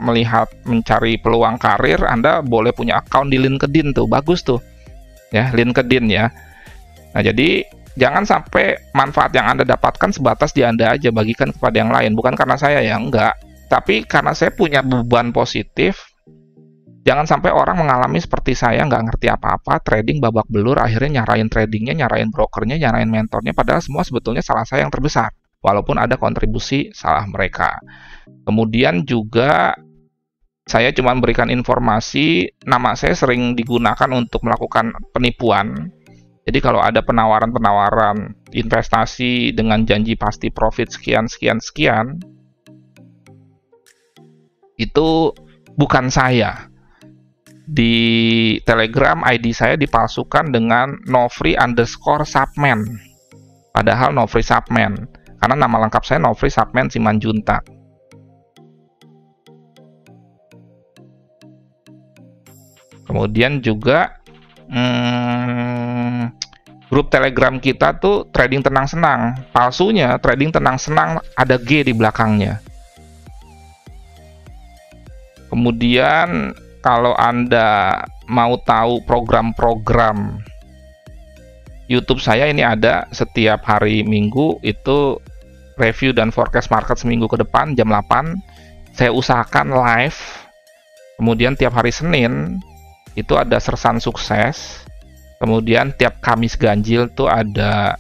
mencari peluang karir, Anda boleh punya account di LinkedIn tuh, bagus tuh ya, LinkedIn ya. Nah jadi jangan sampai manfaat yang Anda dapatkan sebatas di Anda aja, bagikan kepada yang lain. Bukan karena saya ya, enggak, tapi karena saya punya beban positif. Jangan sampai orang mengalami seperti saya, nggak ngerti apa-apa, trading babak belur, akhirnya nyarain tradingnya, nyarain brokernya, nyarain mentornya, padahal semua sebetulnya salah saya yang terbesar, walaupun ada kontribusi salah mereka. Kemudian juga saya cuma memberikan informasi, nama saya sering digunakan untuk melakukan penipuan. Jadi kalau ada penawaran-penawaran investasi dengan janji pasti profit sekian, itu bukan saya. Di Telegram ID saya dipalsukan dengan Nofri_Subman, padahal Nofri Subman, karena nama lengkap saya Nofri Subman Simanjuntak. Kemudian juga grup Telegram kita tuh trading tenang senang, palsunya trading tenang senang ada G di belakangnya. Kemudian kalau Anda mau tahu program-program YouTube saya, ini ada setiap hari Minggu, itu review dan forecast market seminggu ke depan jam 8. Saya usahakan live. Kemudian tiap hari Senin itu ada sersan sukses. Kemudian tiap Kamis ganjil tuh ada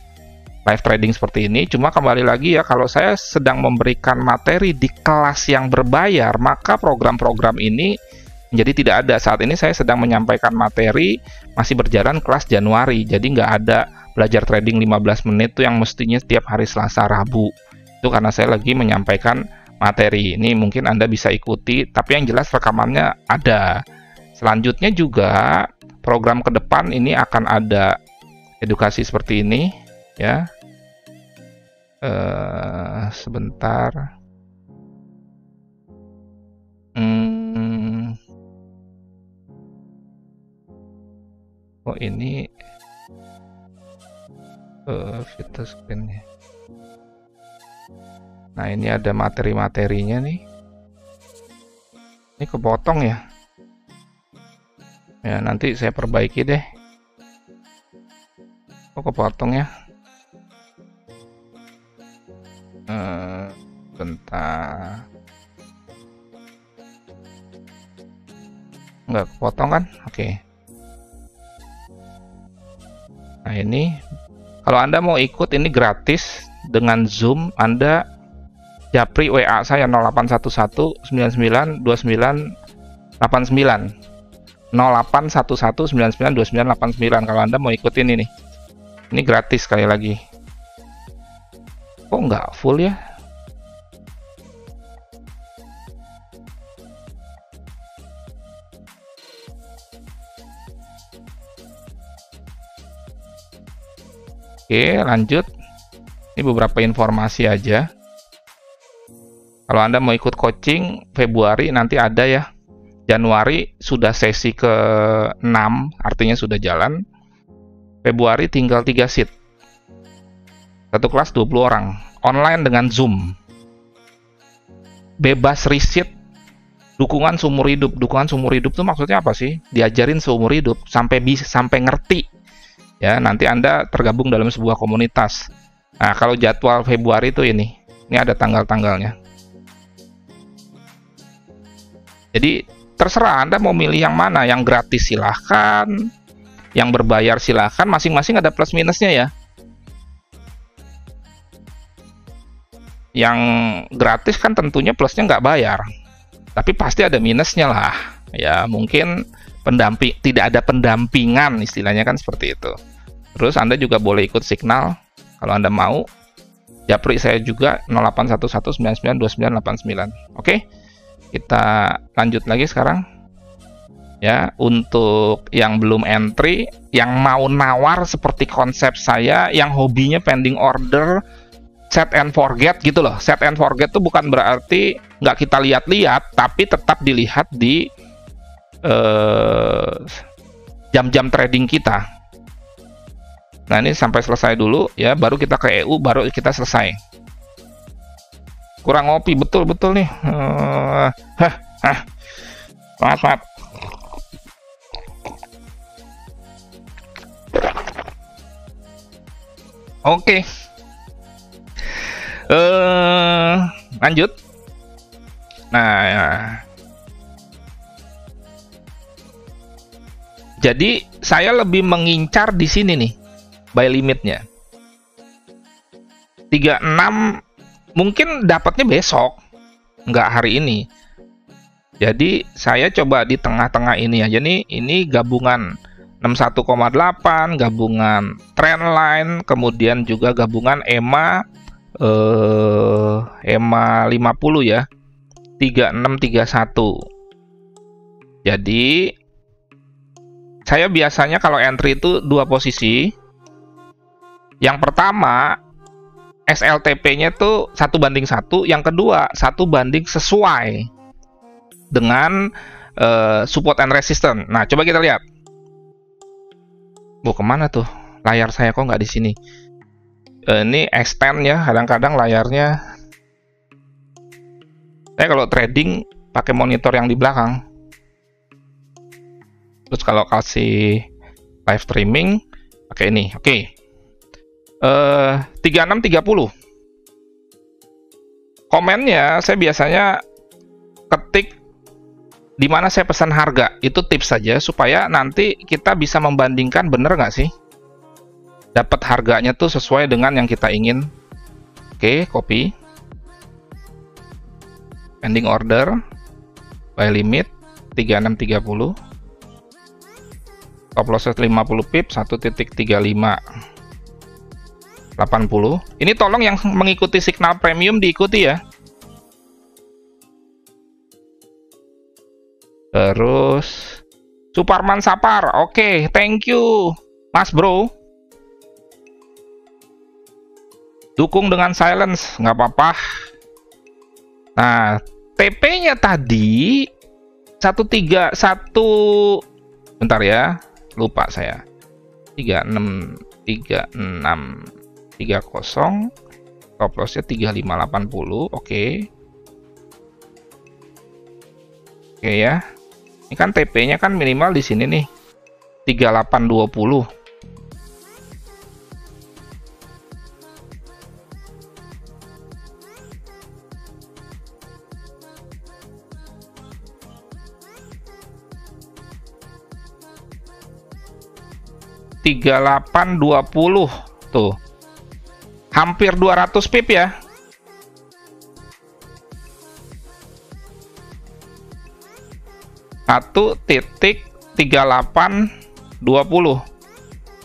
live trading seperti ini. Cuma kembali lagi ya, kalau saya sedang memberikan materi di kelas yang berbayar, maka program-program ini Jadi tidak ada. Saat ini saya sedang menyampaikan materi, masih berjalan kelas Januari. Jadi nggak ada belajar trading 15 menit tuh yang mestinya setiap hari Selasa, Rabu. Itu karena saya lagi menyampaikan materi. Ini mungkin Anda bisa ikuti, tapi yang jelas rekamannya ada. Selanjutnya juga program ke depan ini akan ada edukasi seperti ini, ya. Sebentar. Oh ini fitur screen-nya. Nah ini ada materi-materinya nih. Ini kepotong ya. Ya nanti saya perbaiki deh. Oh kepotong ya. Bentar. Nggak kepotong kan? Oke. Nah ini kalau Anda mau ikut ini gratis dengan Zoom. Anda japri WA saya 0811 99 29 89 0811 99 29 89 kalau Anda mau ikutin ini. Ini gratis sekali lagi. Kok nggak full ya? Oke, lanjut. Ini beberapa informasi aja. Kalau Anda mau ikut coaching Februari nanti ada ya. Januari sudah sesi ke-6, artinya sudah jalan. Februari tinggal 3 seat. Satu kelas 20 orang. Online dengan Zoom. Bebas riset. Dukungan seumur hidup. Dukungan seumur hidup itu maksudnya apa sih? Diajarin seumur hidup sampai ngerti. Ya, nanti Anda tergabung dalam sebuah komunitas. Nah, kalau jadwal Februari itu ini ada tanggal-tanggalnya. Jadi, terserah Anda mau milih yang mana. Yang gratis silahkan, yang berbayar silahkan, masing-masing ada plus minusnya ya. Yang gratis kan tentunya plusnya nggak bayar. Tapi pasti ada minusnya lah. Ya, mungkin tidak ada pendampingan, istilahnya kan seperti itu. Terus Anda juga boleh ikut signal kalau Anda mau. Japri saya juga 0811992989. Oke, kita lanjut lagi sekarang. Ya, untuk yang belum entry, yang mau nawar seperti konsep saya, yang hobinya pending order, set and forget gitu loh. Set and forget itu bukan berarti nggak kita lihat-lihat, tapi tetap dilihat di jam-jam trading kita. Nah ini sampai selesai dulu ya, baru kita ke EU, baru kita selesai. Kurang ngopi betul-betul nih. Maaf. Oke. Lanjut. Nah, jadi saya lebih mengincar di sini nih, buy limitnya 36, mungkin dapatnya besok, nggak hari ini. Jadi saya coba di tengah-tengah ini aja nih. Ini gabungan 61,8, gabungan trendline, kemudian juga gabungan EMA 50 ya, 3631. Jadi saya biasanya kalau entry itu dua posisi. Yang pertama SLTP-nya tuh 1:1, yang kedua 1:, sesuai dengan support and resistance. Nah, coba kita lihat. Kemana tuh? Layar saya kok nggak di sini? Ini extend ya, kadang-kadang layarnya. Saya kalau trading pakai monitor yang di belakang. Terus kalau kasih live streaming pakai ini. Oke. 3630. Komennya saya biasanya ketik di mana saya pesan harga. Itu tips saja supaya nanti kita bisa membandingkan bener nggak sih dapat harganya tuh sesuai dengan yang kita ingin. Oke, copy. Pending order, buy limit, 3630. Stop loss 50 pip 1.3580. Ini tolong yang mengikuti signal premium diikuti ya. Terus Suparman Sapar, oke, thank you Mas Bro. Dukung dengan silence, nggak apa-apa. Nah, TP-nya tadi 131, bentar ya, lupa saya. 3630, stop loss-nya 3580, oke. Oke ya. Ini kan TP-nya kan minimal di sini nih. 3820. Tuh. Hampir 200 pip ya. Satu titik 3820,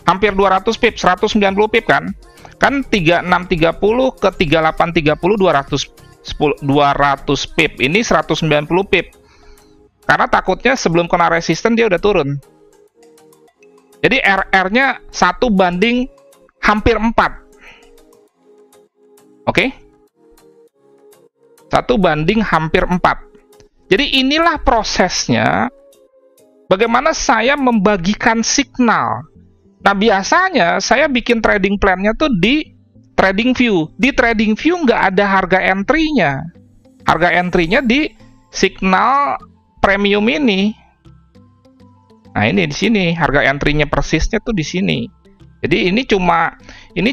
hampir 200 pip, 190 pip kan? Kan 3630 ke 3830 200 pip. Ini 190 pip. Karena takutnya sebelum kena resisten dia udah turun. Jadi RR-nya 1 banding hampir 4. Oke? 1 banding hampir 4. Jadi inilah prosesnya bagaimana saya membagikan signal. Nah, biasanya saya bikin trading plan-nya tuh di TradingView. Di TradingView nggak ada harga entry-nya. Harga entry-nya di signal premium ini. Nah, ini di sini harga entry-nya persisnya tuh di sini. Jadi ini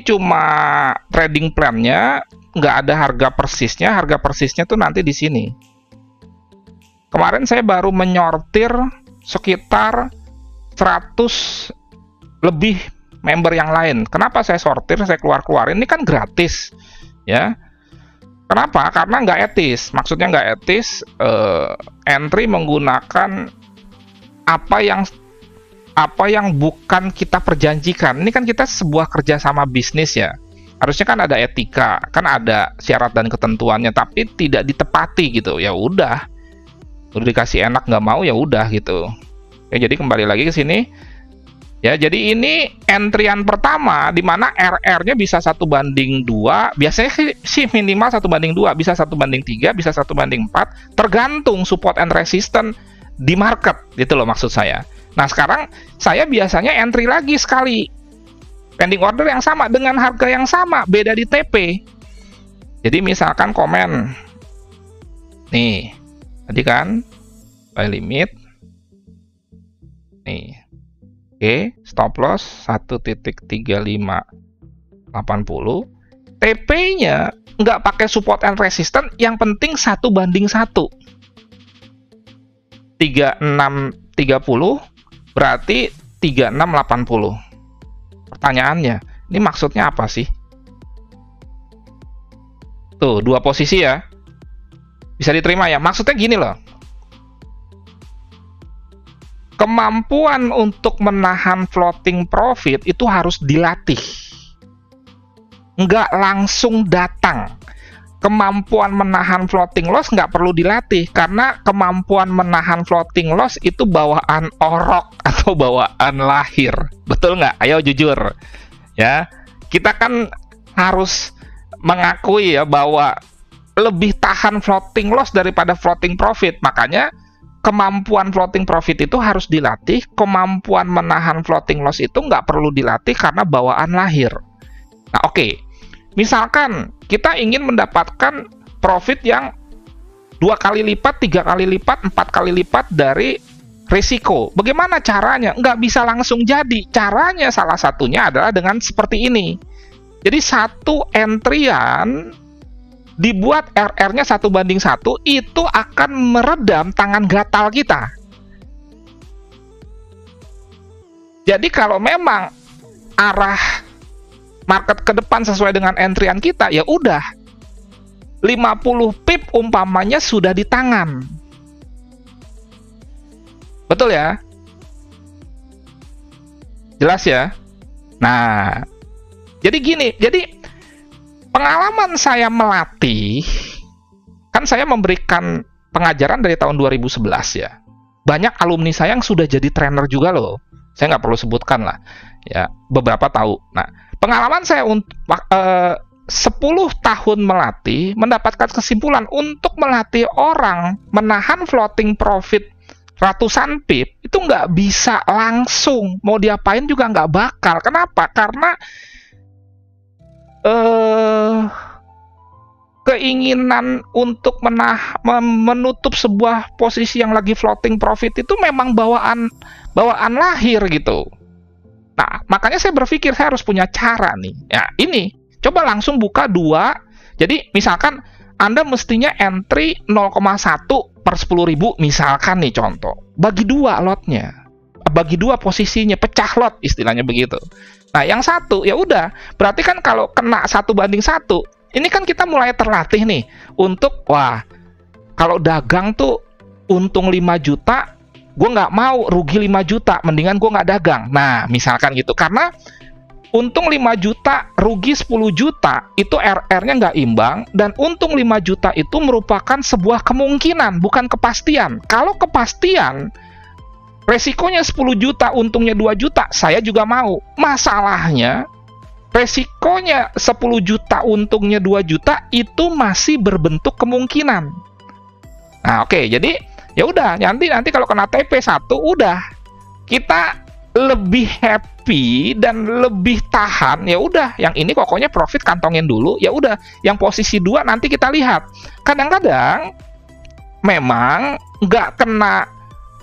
cuma trading plan-nya, nggak ada harga persisnya. Harga persisnya tuh nanti di sini. Kemarin saya baru menyortir sekitar 100 lebih member yang lain. Kenapa saya sortir, saya keluarin? Ini kan gratis, ya. Kenapa? Karena nggak etis. Maksudnya nggak etis, entry menggunakan apa yang bukan kita perjanjikan. Ini kan kita sebuah kerjasama bisnis ya. Harusnya kan ada etika, kan ada syarat dan ketentuannya, tapi tidak ditepati gitu. Ya udah. Udah dikasih enak nggak mau ya udah gitu. Ya, jadi kembali lagi ke sini. Ya, jadi ini entryan pertama di mana RR-nya bisa 1/2, biasanya sih minimal 1/2, bisa 1/3, bisa 1/4, tergantung support and resistance di market gitu loh maksud saya. Nah, sekarang saya biasanya entry lagi sekali. Pending order yang sama dengan harga yang sama, beda di TP. Jadi misalkan komen. Nih, tadi kan buy limit. Nih. Oke, stop loss 1.3580. TP-nya nggak pakai support and resistance, yang penting 1/1. 3630 berarti 3680. Pertanyaannya, ini maksudnya apa sih? Tuh, 2 posisi ya. Bisa diterima ya? Maksudnya gini loh. Kemampuan untuk menahan floating profit itu harus dilatih. Nggak langsung datang. Kemampuan menahan floating loss nggak perlu dilatih. Karena kemampuan menahan floating loss itu bawaan orok atau bawaan lahir. Betul nggak? Ayo jujur. Ya, kita kan harus mengakui ya bahwa lebih tahan floating loss daripada floating profit. Makanya kemampuan floating profit itu harus dilatih, kemampuan menahan floating loss itu nggak perlu dilatih karena bawaan lahir. Nah, oke. Misalkan kita ingin mendapatkan profit yang 2 kali lipat, 3 kali lipat, 4 kali lipat dari risiko. Bagaimana caranya? Nggak bisa langsung jadi. Caranya salah satunya adalah dengan seperti ini. Jadi satu entryan dibuat RR-nya 1/1, itu akan meredam tangan gatal kita. Jadi kalau memang arah market ke depan sesuai dengan entryan kita, ya udah 50 pip umpamanya sudah di tangan. Betul ya? Jelas ya? Nah, jadi gini, jadi pengalaman saya melatih, kan saya memberikan pengajaran dari tahun 2011 ya. Banyak alumni saya yang sudah jadi trainer juga loh. Saya nggak perlu sebutkan lah. Ya, beberapa tahu. Nah, pengalaman saya untuk 10 tahun melatih, mendapatkan kesimpulan untuk melatih orang menahan floating profit ratusan pip, itu nggak bisa langsung. Mau diapain juga nggak bakal. Kenapa? Karena keinginan untuk menutup sebuah posisi yang lagi floating profit itu memang bawaan lahir gitu. Nah, makanya saya berpikir saya harus punya cara nih. Ya, ini. Coba langsung buka 2. Jadi, misalkan Anda mestinya entry 0,1 per 10.000, misalkan nih contoh. Bagi 2 lotnya. Bagi 2 posisinya, pecah lot istilahnya begitu. Nah, yang satu, ya udah. Berarti kan kalau kena 1:1, ini kan kita mulai terlatih nih untuk, wah, kalau dagang tuh untung 5 juta, gue nggak mau rugi 5 juta, mendingan gue nggak dagang. Nah, misalkan gitu. Karena untung 5 juta, rugi 10 juta, itu RR-nya nggak imbang, dan untung 5 juta itu merupakan sebuah kemungkinan, bukan kepastian. Kalau kepastian, resikonya 10 juta, untungnya 2 juta, saya juga mau. Masalahnya, resikonya 10 juta, untungnya 2 juta, itu masih berbentuk kemungkinan. Nah, oke, jadi ya udah, nanti kalau kena TP1, udah, kita lebih happy dan lebih tahan. Ya udah, yang ini pokoknya profit kantongin dulu. Ya udah, yang posisi 2 nanti kita lihat. Kadang-kadang memang nggak kena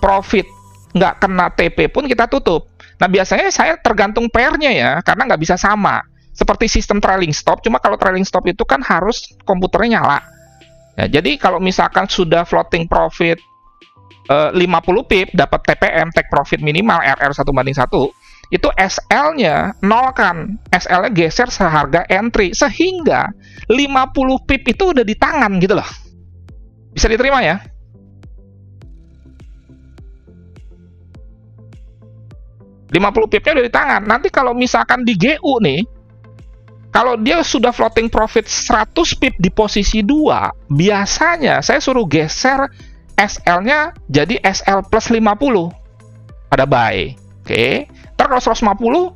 profit, nggak kena TP pun kita tutup. Nah, biasanya saya tergantung pair-nya ya, karena nggak bisa sama. Seperti sistem trailing stop, cuma kalau trailing stop itu kan harus komputernya nyala. Ya, jadi kalau misalkan sudah floating profit 50 pip, dapat TPM, take profit minimal, RR 1:1, itu SL-nya nol kan. SL-nya geser seharga entry, sehingga 50 pip itu udah di tangan gitu loh. Bisa diterima ya? $50 pipnya udah di tangan. Nanti kalau misalkan di GU nih, kalau dia sudah floating profit 100 pip di posisi 2, biasanya saya suruh geser SL-nya jadi SL plus 50. Ada buy. Oke. Ntar kalau 150,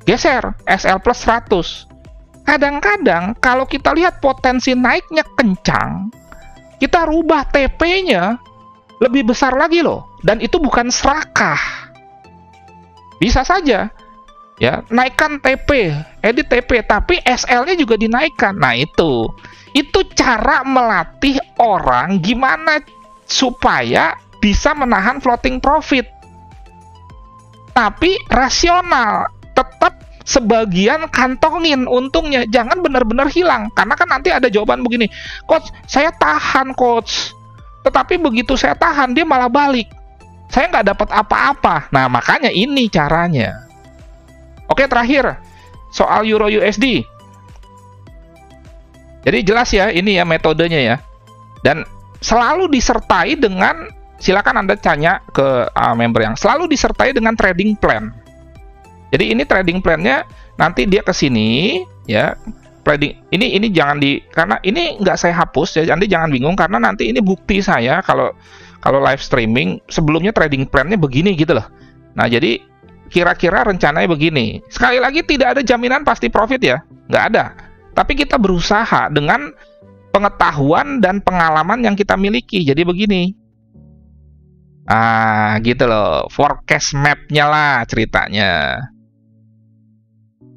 geser SL plus 100. Kadang-kadang kalau kita lihat potensi naiknya kencang, kita rubah TP-nya lebih besar lagi loh. Dan itu bukan serakah. Bisa saja. Ya, naikkan TP, edit TP, tapi SL-nya juga dinaikkan. Nah, itu cara melatih orang gimana supaya bisa menahan floating profit. Tapi rasional, tetap sebagian kantongin untungnya, jangan benar-benar hilang. Karena kan nanti ada jawaban begini, coach, saya tahan coach, tetapi begitu saya tahan dia malah balik, saya nggak dapat apa-apa. Nah, makanya ini caranya. Oke, terakhir soal Euro USD. Jadi jelas ya, ini ya metodenya ya. Dan selalu disertai dengan, silakan Anda tanya ke member yang selalu disertai dengan trading plan. Jadi ini trading plan-nya, nanti dia ke sini ya. Trading ini jangan karena ini nggak saya hapus ya, nanti jangan bingung karena nanti ini bukti saya kalau live streaming sebelumnya trading plan-nya begini gitu loh. Nah, jadi kira-kira rencananya begini. Sekali lagi tidak ada jaminan pasti profit ya, nggak ada. Tapi kita berusaha dengan pengetahuan dan pengalaman yang kita miliki. Jadi begini. Gitu loh. Forecast map-nya lah ceritanya.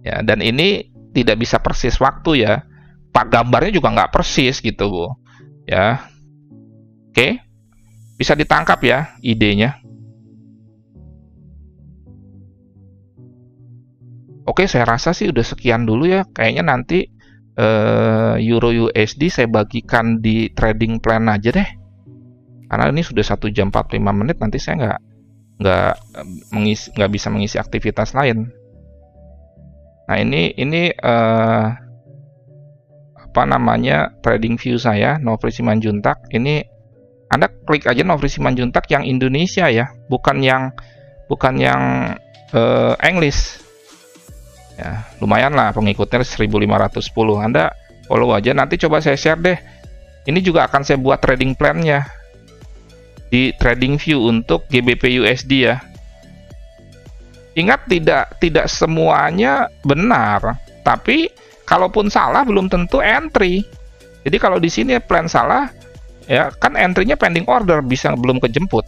Ya, dan ini tidak bisa persis waktu ya. Pak gambarnya juga nggak persis gitu, Bu. Ya. Oke. Bisa ditangkap ya idenya. Oke, saya rasa sih udah sekian dulu ya. Kayaknya nanti Euro USD saya bagikan di trading plan aja deh. Karena ini sudah 1 jam 45 menit, nanti saya nggak bisa mengisi aktivitas lain. Nah, ini apa namanya trading view saya, Nofri Simanjuntak. Ini Anda klik aja Nofri Simanjuntak yang Indonesia ya, bukan yang English. Ya, lumayan lah pengikutnya 1510. Anda follow aja, nanti coba saya share deh. Ini juga akan saya buat trading plan-nya di TradingView untuk GBP USD ya. Ingat, tidak semuanya benar, tapi kalaupun salah belum tentu entry. Jadi kalau di sini plan salah, ya kan entry-nya pending order, bisa belum kejemput.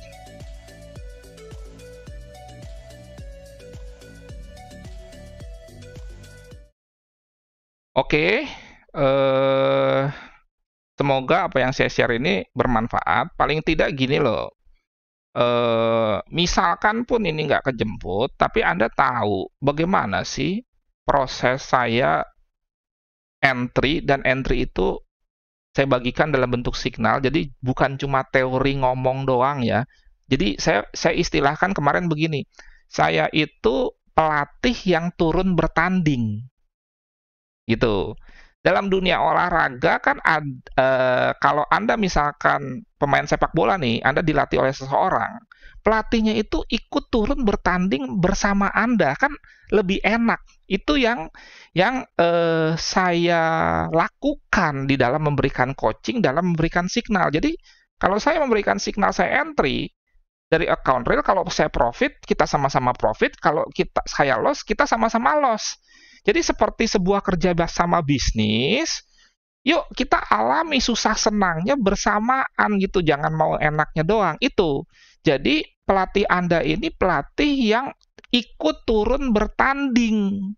Oke, semoga apa yang saya share ini bermanfaat. Paling tidak gini loh, misalkan pun ini nggak kejemput, tapi Anda tahu bagaimana sih proses saya entry, dan entry itu saya bagikan dalam bentuk signal, jadi bukan cuma teori ngomong doang ya. Jadi saya istilahkan kemarin begini, saya itu pelatih yang turun bertanding, gitu. Dalam dunia olahraga kan kalau Anda misalkan pemain sepak bola nih, Anda dilatih oleh seseorang, pelatihnya itu ikut turun bertanding bersama Anda, kan lebih enak. Itu yang saya lakukan di dalam memberikan coaching, dalam memberikan signal. Jadi kalau saya memberikan signal saya entry dari account real, kalau saya profit, kita sama-sama profit. Kalau saya loss, kita sama-sama loss. Jadi seperti sebuah kerja sama bisnis, yuk kita alami susah senangnya bersamaan gitu, jangan mau enaknya doang. Itu. Jadi pelatih Anda ini pelatih yang ikut turun bertanding.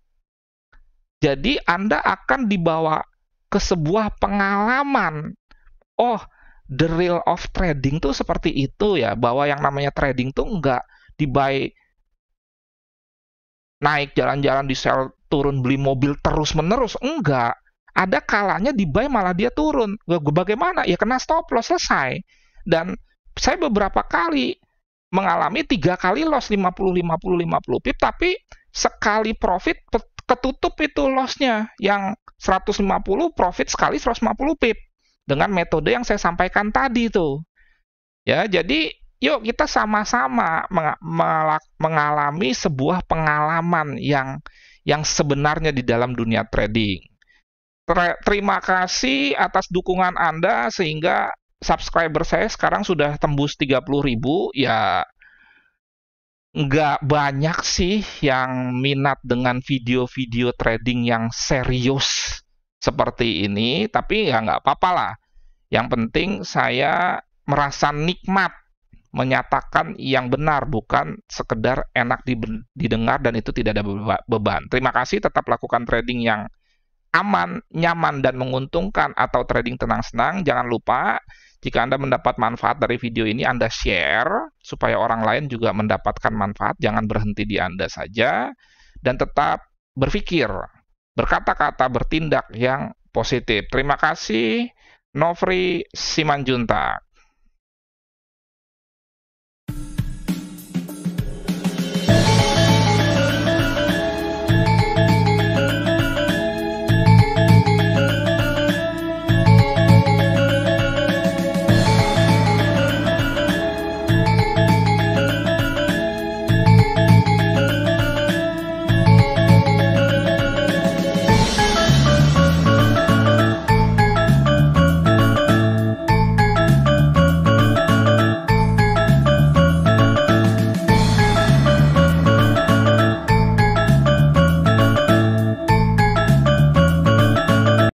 Jadi Anda akan dibawa ke sebuah pengalaman. Oh, the real of trading tuh seperti itu ya, bahwa yang namanya trading tuh nggak di buy naik jalan-jalan, di sell turun, beli mobil terus menerus, enggak. Ada kalanya di buy malah dia turun. Bagaimana? Ya kena stop loss, selesai. Dan saya beberapa kali mengalami 3 kali loss 50 pip, tapi sekali profit ketutup itu lossnya, yang 150 profit sekali 150 pip dengan metode yang saya sampaikan tadi itu. Ya, jadi yuk kita sama-sama mengalami sebuah pengalaman yang sebenarnya di dalam dunia trading. Terima kasih atas dukungan Anda sehingga subscriber saya sekarang sudah tembus 30.000. Ya, nggak banyak sih yang minat dengan video-video trading yang serius seperti ini, tapi ya nggak apa-apa lah. Yang penting saya merasa nikmat menyatakan yang benar, bukan sekedar enak didengar dan itu tidak ada beban. Terima kasih, tetap lakukan trading yang aman, nyaman, dan menguntungkan, atau trading tenang-senang. Jangan lupa, jika Anda mendapat manfaat dari video ini, Anda share supaya orang lain juga mendapatkan manfaat. Jangan berhenti di Anda saja, dan tetap berpikir, berkata-kata, bertindak yang positif. Terima kasih. Nofri Simanjuntak.